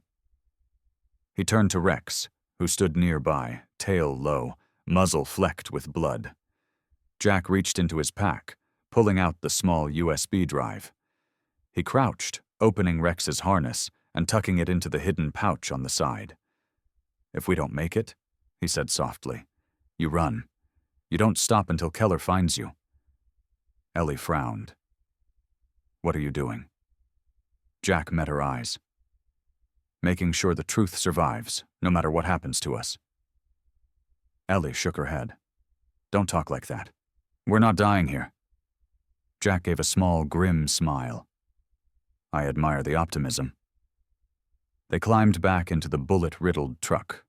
He turned to Rex, who stood nearby, tail low, muzzle flecked with blood. Jack reached into his pack, pulling out the small USB drive. He crouched, opening Rex's harness and tucking it into the hidden pouch on the side. If we don't make it, he said softly, you run. You don't stop until Keller finds you. Ellie frowned. What are you doing? Jack met her eyes. Making sure the truth survives, no matter what happens to us. Ellie shook her head. Don't talk like that. We're not dying here. Jack gave a small, grim smile. I admire the optimism. They climbed back into the bullet-riddled truck.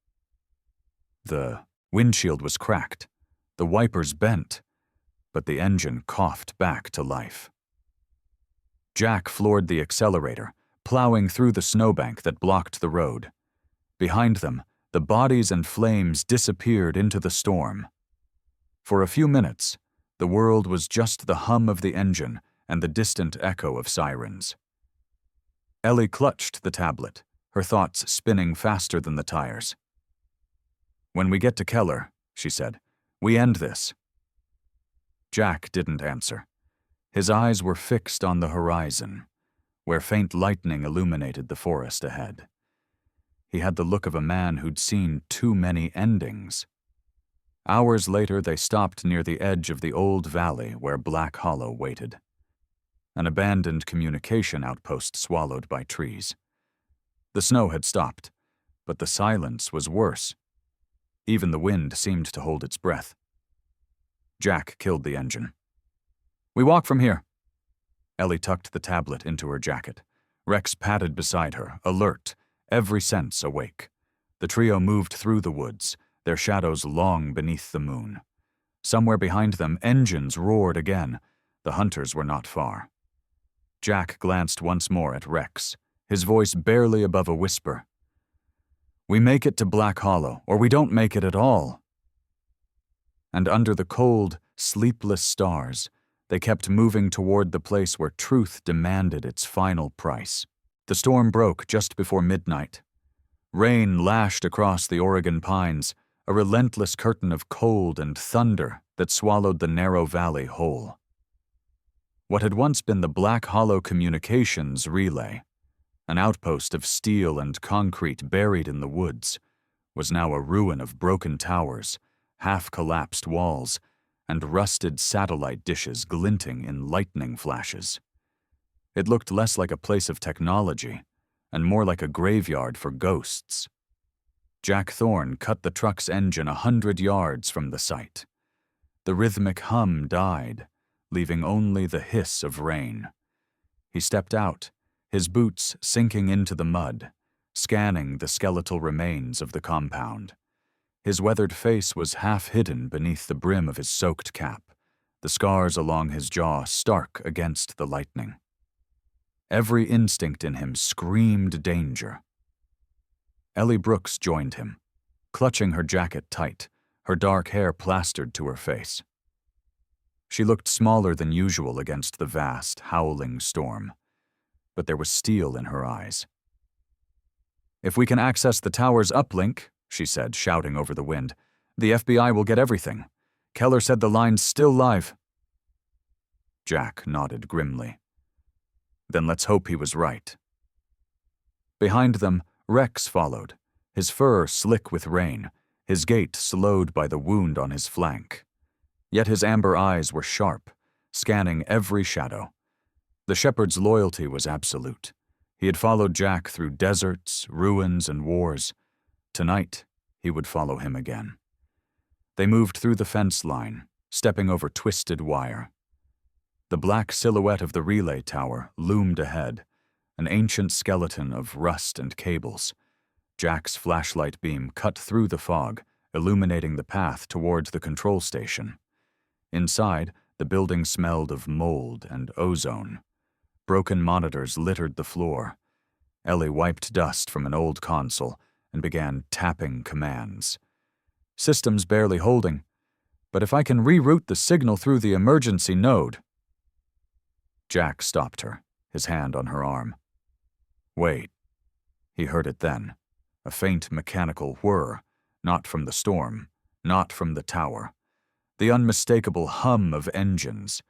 The windshield was cracked, the wipers bent, but the engine coughed back to life. Jack floored the accelerator, plowing through the snowbank that blocked the road. Behind them, the bodies and flames disappeared into the storm. For a few minutes, the world was just the hum of the engine and the distant echo of sirens. Ellie clutched the tablet, her thoughts spinning faster than the tires. When we get to Keller, she said, we end this. Jack didn't answer. His eyes were fixed on the horizon, where faint lightning illuminated the forest ahead. He had the look of a man who'd seen too many endings. Hours later, they stopped near the edge of the old valley where Black Hollow waited. An abandoned communication outpost swallowed by trees. The snow had stopped, but the silence was worse. Even the wind seemed to hold its breath. Jack killed the engine. We walk from here. Ellie tucked the tablet into her jacket. Rex padded beside her, alert, every sense awake. The trio moved through the woods, their shadows long beneath the moon. Somewhere behind them, engines roared again. The hunters were not far. Jack glanced once more at Rex, his voice barely above a whisper. We make it to Black Hollow, or we don't make it at all. And under the cold, sleepless stars, they kept moving toward the place where truth demanded its final price. The storm broke just before midnight. Rain lashed across the Oregon pines, a relentless curtain of cold and thunder that swallowed the narrow valley whole. What had once been the Black Hollow Communications relay, an outpost of steel and concrete buried in the woods, was now a ruin of broken towers, half-collapsed walls, and rusted satellite dishes glinting in lightning flashes. It looked less like a place of technology and more like a graveyard for ghosts. Jack Thorne cut the truck's engine 100 yards from the site. The rhythmic hum died, leaving only the hiss of rain. He stepped out, his boots sinking into the mud, scanning the skeletal remains of the compound. His weathered face was half hidden beneath the brim of his soaked cap, the scars along his jaw stark against the lightning. Every instinct in him screamed danger. Ellie Brooks joined him, clutching her jacket tight, her dark hair plastered to her face. She looked smaller than usual against the vast, howling storm, but there was steel in her eyes. "If we can access the tower's uplink," she said, shouting over the wind, "the FBI will get everything. Keller said the line's still live." Jack nodded grimly. Then let's hope he was right. Behind them, Rex followed, his fur slick with rain, his gait slowed by the wound on his flank. Yet his amber eyes were sharp, scanning every shadow. The shepherd's loyalty was absolute. He had followed Jack through deserts, ruins, and wars. Tonight, he would follow him again. They moved through the fence line, stepping over twisted wire. The black silhouette of the relay tower loomed ahead, an ancient skeleton of rust and cables. Jack's flashlight beam cut through the fog, illuminating the path towards the control station. Inside, the building smelled of mold and ozone. Broken monitors littered the floor. Ellie wiped dust from an old console and began tapping commands. "System's barely holding, but if I can reroute the signal through the emergency node." Jack stopped her, his hand on her arm. "Wait." He heard it then, a faint mechanical whir, not from the storm, not from the tower. The unmistakable hum of engines.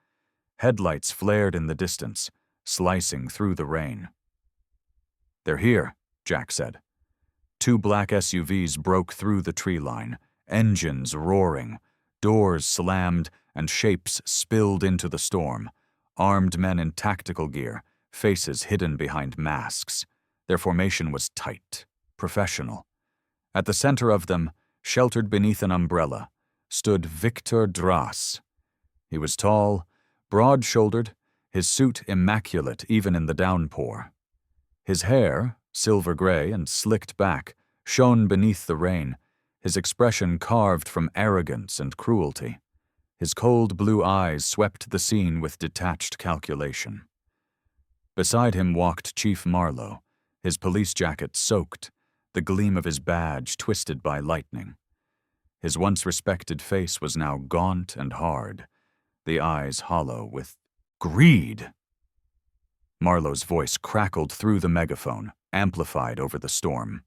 Headlights flared in the distance, slicing through the rain. "They're here," Jack said. 2 black SUVs broke through the tree line, engines roaring, doors slammed, and shapes spilled into the storm. Armed men in tactical gear, faces hidden behind masks. Their formation was tight, professional. At the center of them, sheltered beneath an umbrella, stood Victor Dras. He was tall, broad-shouldered, his suit immaculate even in the downpour. His hair, silver gray and slicked back, shone beneath the rain, his expression carved from arrogance and cruelty. His cold blue eyes swept the scene with detached calculation. Beside him walked Chief Marlowe, his police jacket soaked, the gleam of his badge twisted by lightning. His once respected face was now gaunt and hard, the eyes hollow with greed. Marlowe's voice crackled through the megaphone, amplified over the storm.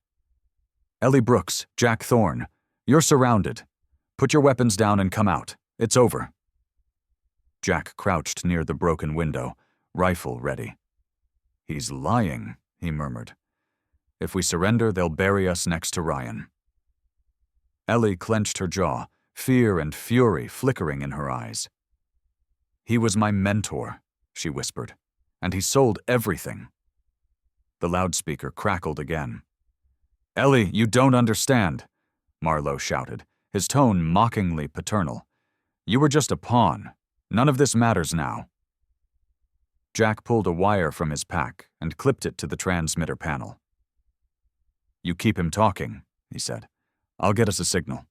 "Ellie Brooks, Jack Thorne, you're surrounded. Put your weapons down and come out. It's over." Jack crouched near the broken window, rifle ready. "He's lying," he murmured. "If we surrender, they'll bury us next to Ryan." Ellie clenched her jaw, fear and fury flickering in her eyes. "He was my mentor," she whispered, "and he sold everything." The loudspeaker crackled again. "Ellie, you don't understand," Marlowe shouted, his tone mockingly paternal. "You were just a pawn. None of this matters now." Jack pulled a wire from his pack and clipped it to the transmitter panel. "You keep him talking," he said. "I'll get us a signal."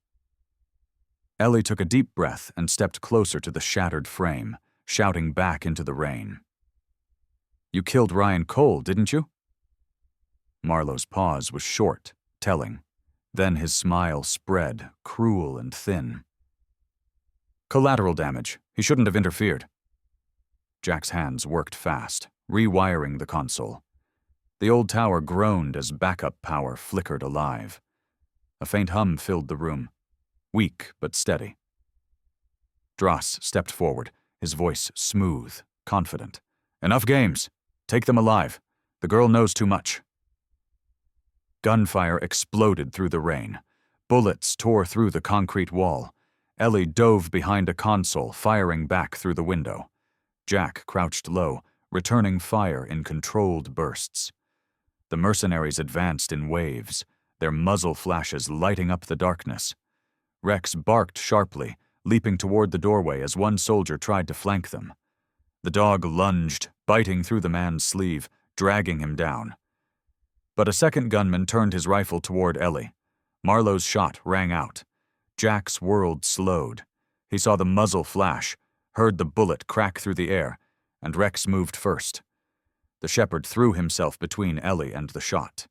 Ellie took a deep breath and stepped closer to the shattered frame, shouting back into the rain. "You killed Ryan Cole, didn't you?" Marlowe's pause was short, telling. Then his smile spread, cruel and thin. "Collateral damage. He shouldn't have interfered." Jack's hands worked fast, rewiring the console. The old tower groaned as backup power flickered alive. A faint hum filled the room, weak but steady. Dras stepped forward, his voice smooth, confident. "Enough games. Take them alive. The girl knows too much." Gunfire exploded through the rain. Bullets tore through the concrete wall. Ellie dove behind a console, firing back through the window. Jack crouched low, returning fire in controlled bursts. The mercenaries advanced in waves, their muzzle flashes lighting up the darkness. Rex barked sharply, leaping toward the doorway as one soldier tried to flank them. The dog lunged, biting through the man's sleeve, dragging him down. But a second gunman turned his rifle toward Ellie. Marlowe's shot rang out. Jack's world slowed. He saw the muzzle flash, heard the bullet crack through the air, and Rex moved first. The shepherd threw himself between Ellie and the shot.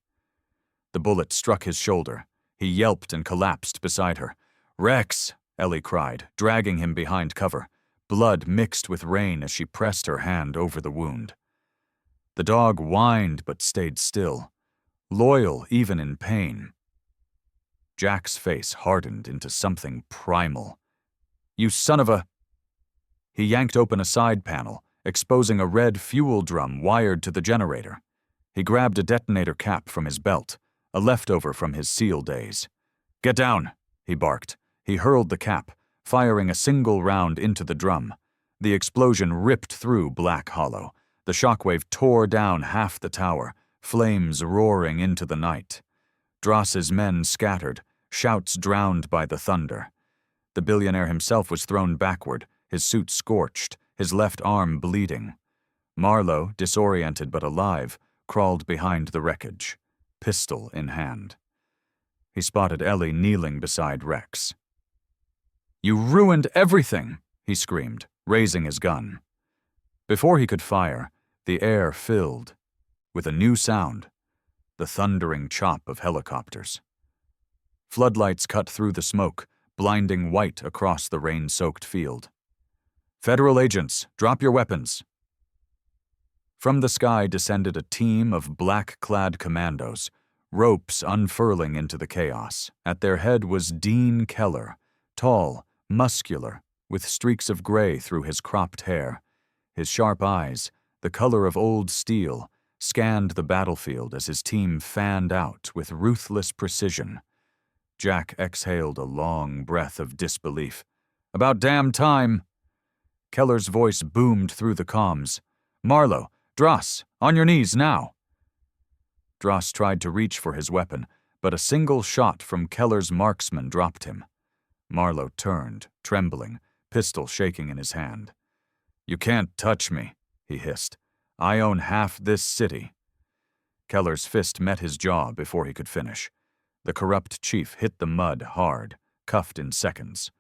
The bullet struck his shoulder. He yelped and collapsed beside her. "Rex!" Ellie cried, dragging him behind cover. Blood mixed with rain as she pressed her hand over the wound. The dog whined but stayed still, loyal even in pain. Jack's face hardened into something primal. "You son of a—" He yanked open a side panel, exposing a red fuel drum wired to the generator. He grabbed a detonator cap from his belt, a leftover from his SEAL days. "Get down!" he barked. He hurled the cap, firing a single round into the drum. The explosion ripped through Black Hollow. The shockwave tore down half the tower, flames roaring into the night. Dross's men scattered, shouts drowned by the thunder. The billionaire himself was thrown backward, his suit scorched, his left arm bleeding. Marlowe, disoriented but alive, crawled behind the wreckage, pistol in hand. He spotted Ellie kneeling beside Rex. "You ruined everything!" he screamed, raising his gun. Before he could fire, the air filled with a new sound, the thundering chop of helicopters. Floodlights cut through the smoke, blinding white across the rain-soaked field. "Federal agents, drop your weapons!" From the sky descended a team of black-clad commandos, ropes unfurling into the chaos. At their head was Dean Keller, tall, muscular, with streaks of gray through his cropped hair. His sharp eyes, the color of old steel, scanned the battlefield as his team fanned out with ruthless precision. Jack exhaled a long breath of disbelief. "About damn time!" Keller's voice boomed through the comms. "Marlowe, Dross, on your knees now!" Dross tried to reach for his weapon, but a single shot from Keller's marksman dropped him. Marlowe turned, trembling, pistol shaking in his hand. "You can't touch me," he hissed. "I own half this city." Keller's fist met his jaw before he could finish. The corrupt chief hit the mud hard, cuffed in seconds.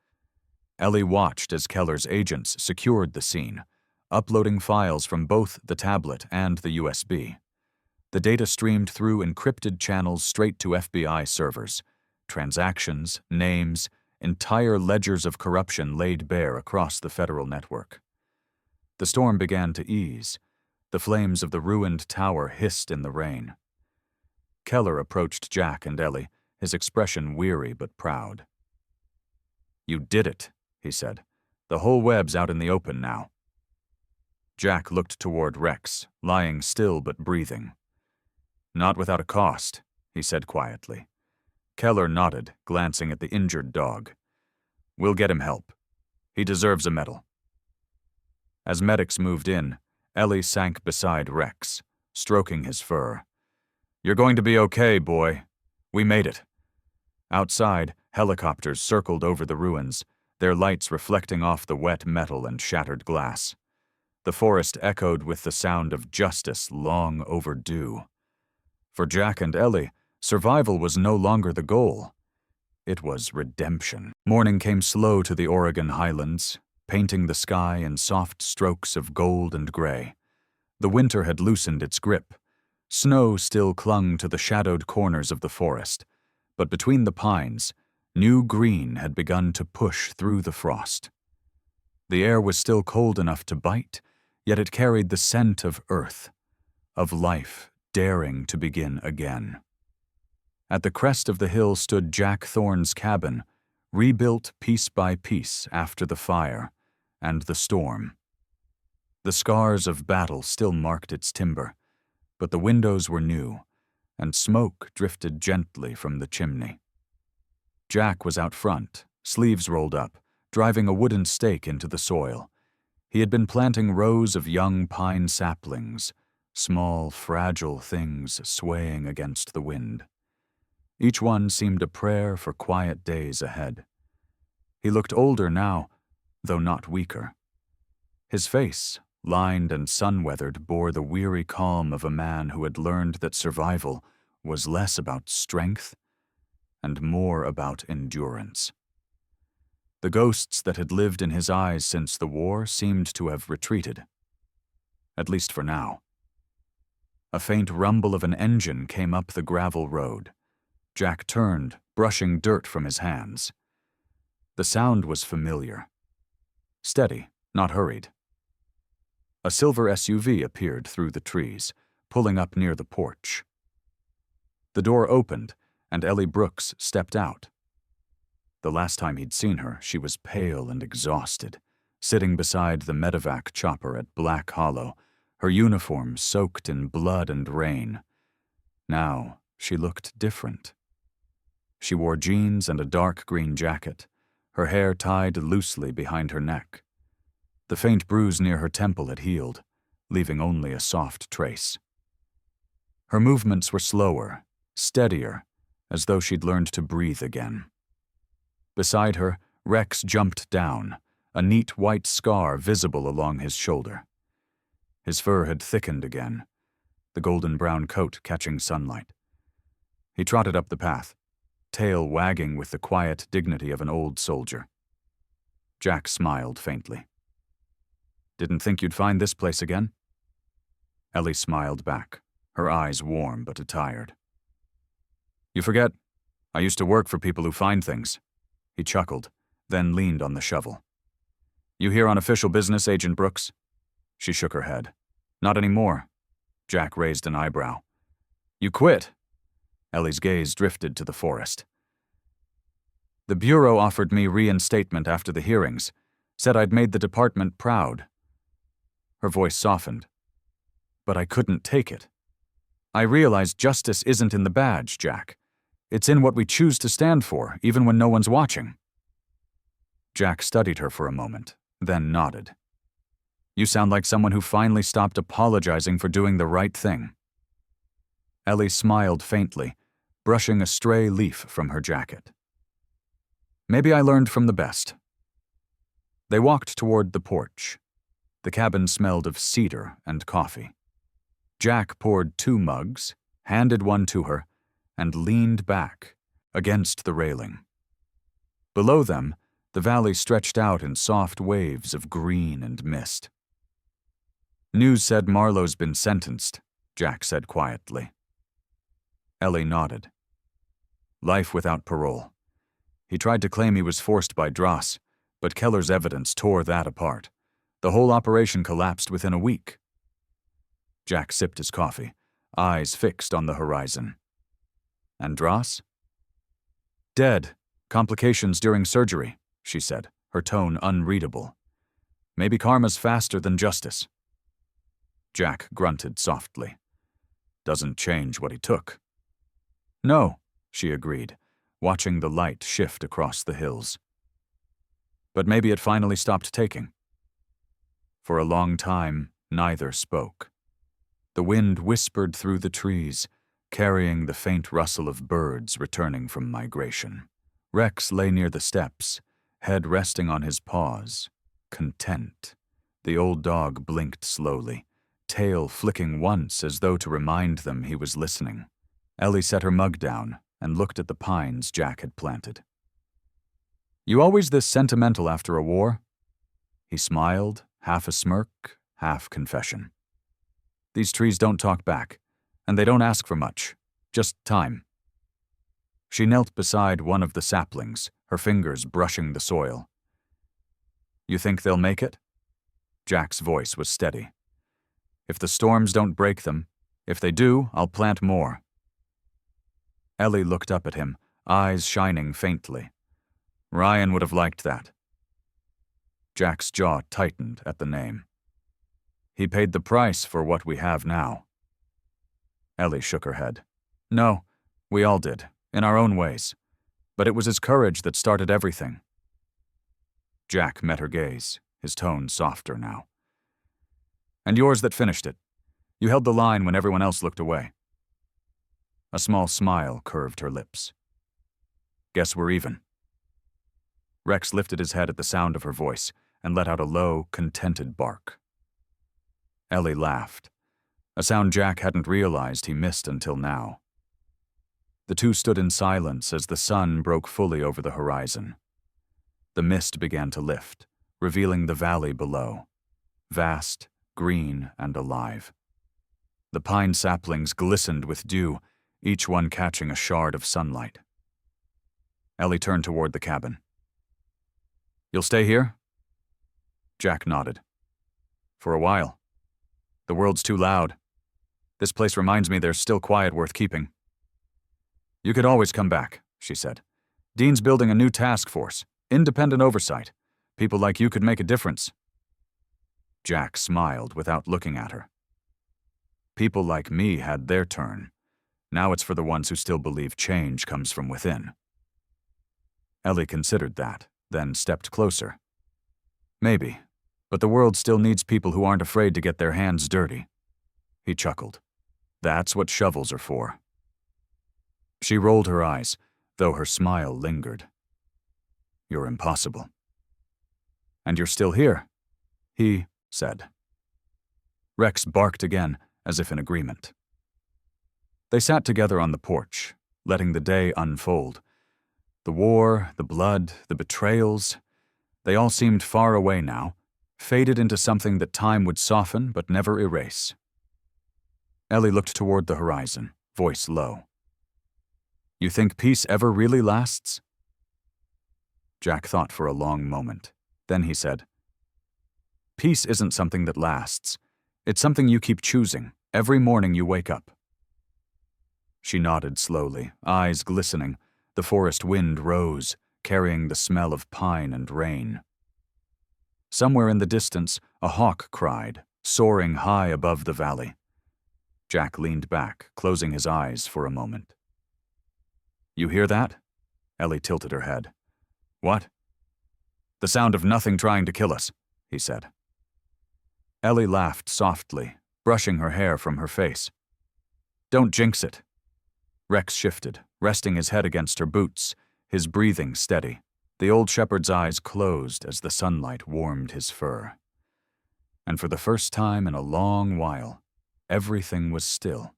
Ellie watched as Keller's agents secured the scene, uploading files from both the tablet and the USB. The data streamed through encrypted channels straight to FBI servers. Transactions, names, entire ledgers of corruption laid bare across the federal network. The storm began to ease. The flames of the ruined tower hissed in the rain. Keller approached Jack and Ellie, his expression weary but proud. "You did it," he said. "The whole web's out in the open now." Jack looked toward Rex, lying still but breathing. "Not without a cost," he said quietly. Keller nodded, glancing at the injured dog. "We'll get him help. He deserves a medal." As medics moved in, Ellie sank beside Rex, stroking his fur. "You're going to be okay, boy. We made it." Outside, helicopters circled over the ruins, their lights reflecting off the wet metal and shattered glass. The forest echoed with the sound of justice long overdue. For Jack and Ellie, survival was no longer the goal. It was redemption. Morning came slow to the Oregon highlands, painting the sky in soft strokes of gold and gray. The winter had loosened its grip. Snow still clung to the shadowed corners of the forest, but between the pines, new green had begun to push through the frost. The air was still cold enough to bite, yet it carried the scent of earth, of life daring to begin again. At the crest of the hill stood Jack Thorne's cabin, rebuilt piece by piece after the fire and the storm. The scars of battle still marked its timber, but the windows were new, and smoke drifted gently from the chimney. Jack was out front, sleeves rolled up, driving a wooden stake into the soil. He had been planting rows of young pine saplings, small, fragile things swaying against the wind. Each one seemed a prayer for quiet days ahead. He looked older now, though not weaker. His face, lined and sun-weathered, bore the weary calm of a man who had learned that survival was less about strength and more about endurance. The ghosts that had lived in his eyes since the war seemed to have retreated, at least for now. A faint rumble of an engine came up the gravel road. Jack turned, brushing dirt from his hands. The sound was familiar. Steady, not hurried. A silver SUV appeared through the trees, pulling up near the porch. The door opened, and Ellie Brooks stepped out. The last time he'd seen her, she was pale and exhausted, sitting beside the medevac chopper at Black Hollow, her uniform soaked in blood and rain. Now, she looked different. She wore jeans and a dark green jacket, her hair tied loosely behind her neck. The faint bruise near her temple had healed, leaving only a soft trace. Her movements were slower, steadier, as though she'd learned to breathe again. Beside her, Rex jumped down, a neat white scar visible along his shoulder. His fur had thickened again, the golden-brown coat catching sunlight. He trotted up the path, tail wagging with the quiet dignity of an old soldier. Jack smiled faintly. "Didn't think you'd find this place again?" Ellie smiled back, her eyes warm but tired. "You forget, I used to work for people who find things." He chuckled, then leaned on the shovel. "You here on official business, Agent Brooks?" She shook her head. "Not anymore." Jack raised an eyebrow. "You quit?" Ellie's gaze drifted to the forest. "The Bureau offered me reinstatement after the hearings, said I'd made the department proud." Her voice softened. "But I couldn't take it. I realized justice isn't in the badge, Jack. It's in what we choose to stand for, even when no one's watching." Jack studied her for a moment, then nodded. "You sound like someone who finally stopped apologizing for doing the right thing." Ellie smiled faintly, brushing a stray leaf from her jacket. "Maybe I learned from the best." They walked toward the porch. The cabin smelled of cedar and coffee. Jack poured 2 mugs, handed one to her, and leaned back, against the railing. Below them, the valley stretched out in soft waves of green and mist. "News said Marlowe's been sentenced," Jack said quietly. Ellie nodded. "Life without parole. He tried to claim he was forced by Dross, but Keller's evidence tore that apart. The whole operation collapsed within a week." Jack sipped his coffee, eyes fixed on the horizon. "And Dross?" "Dead. Complications during surgery," she said, her tone unreadable. "Maybe karma's faster than justice." Jack grunted softly. "Doesn't change what he took." "No," she agreed, watching the light shift across the hills. "But maybe it finally stopped taking." For a long time, neither spoke. The wind whispered through the trees, carrying the faint rustle of birds returning from migration. Rex lay near the steps, head resting on his paws, content. The old dog blinked slowly, tail flicking once as though to remind them he was listening. Ellie set her mug down and looked at the pines Jack had planted. "You always this sentimental after a war?" He smiled, half a smirk, half confession. "These trees don't talk back, and they don't ask for much, just time." She knelt beside one of the saplings, her fingers brushing the soil. "You think they'll make it?" Jack's voice was steady. "If the storms don't break them, if they do, I'll plant more." Ellie looked up at him, eyes shining faintly. "Ryan would have liked that." Jack's jaw tightened at the name. "He paid the price for what we have now." Ellie shook her head. "No, we all did, in our own ways. But it was his courage that started everything. Jack met her gaze, his tone softer now. And yours that finished it. You held the line when everyone else looked away. A small smile curved her lips. Guess we're even. Rex lifted his head at the sound of her voice and let out a low, contented bark. Ellie laughed, a sound Jack hadn't realized he missed until now. The two stood in silence as the sun broke fully over the horizon. The mist began to lift, revealing the valley below, vast, green, and alive. The pine saplings glistened with dew, each one catching a shard of sunlight. Ellie turned toward the cabin. You'll stay here? Jack nodded. For a while. The world's too loud. This place reminds me there's still quiet worth keeping. You could always come back, she said. Dean's building a new task force, independent oversight. People like you could make a difference. Jack smiled without looking at her. People like me had their turn. Now it's for the ones who still believe change comes from within. Ellie considered that, then stepped closer. Maybe, but the world still needs people who aren't afraid to get their hands dirty. He chuckled. That's what shovels are for. She rolled her eyes, though her smile lingered. You're impossible. And you're still here, he said. Rex barked again, as if in agreement. They sat together on the porch, letting the day unfold. The war, the blood, the betrayals, they all seemed far away now, faded into something that time would soften but never erase. Ellie looked toward the horizon, voice low. You think peace ever really lasts? Jack thought for a long moment. Then he said, Peace isn't something that lasts. It's something you keep choosing every morning you wake up. She nodded slowly, eyes glistening. The forest wind rose, carrying the smell of pine and rain. Somewhere in the distance, a hawk cried, soaring high above the valley. Jack leaned back, closing his eyes for a moment. You hear that? Ellie tilted her head. What? The sound of nothing trying to kill us, he said. Ellie laughed softly, brushing her hair from her face. Don't jinx it. Rex shifted, resting his head against her boots, his breathing steady. The old shepherd's eyes closed as the sunlight warmed his fur. And for the first time in a long while, everything was still.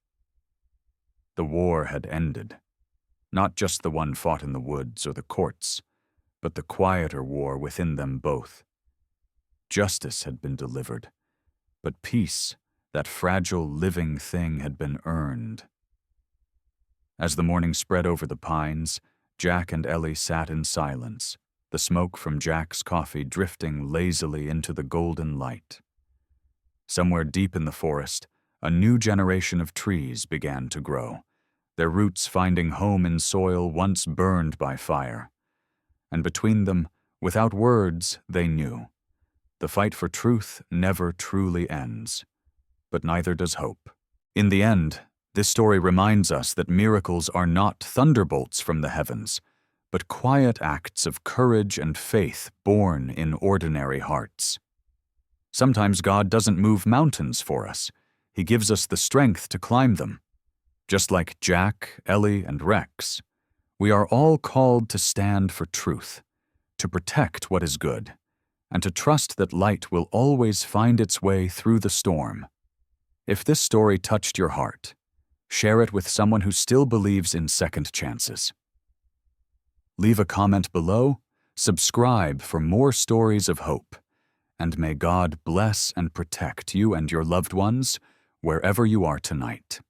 The war had ended. Not just the one fought in the woods or the courts, but the quieter war within them both. Justice had been delivered, but peace, that fragile living thing, had been earned. As the morning spread over the pines, Jack and Ellie sat in silence, the smoke from Jack's coffee drifting lazily into the golden light. Somewhere deep in the forest, a new generation of trees began to grow, their roots finding home in soil once burned by fire. And between them, without words, they knew. The fight for truth never truly ends. But neither does hope. In the end, this story reminds us that miracles are not thunderbolts from the heavens, but quiet acts of courage and faith born in ordinary hearts. Sometimes God doesn't move mountains for us. He gives us the strength to climb them. Just like Jack, Ellie, and Rex, we are all called to stand for truth, to protect what is good, and to trust that light will always find its way through the storm. If this story touched your heart, share it with someone who still believes in second chances. Leave a comment below, subscribe for more stories of hope, and may God bless and protect you and your loved ones wherever you are tonight.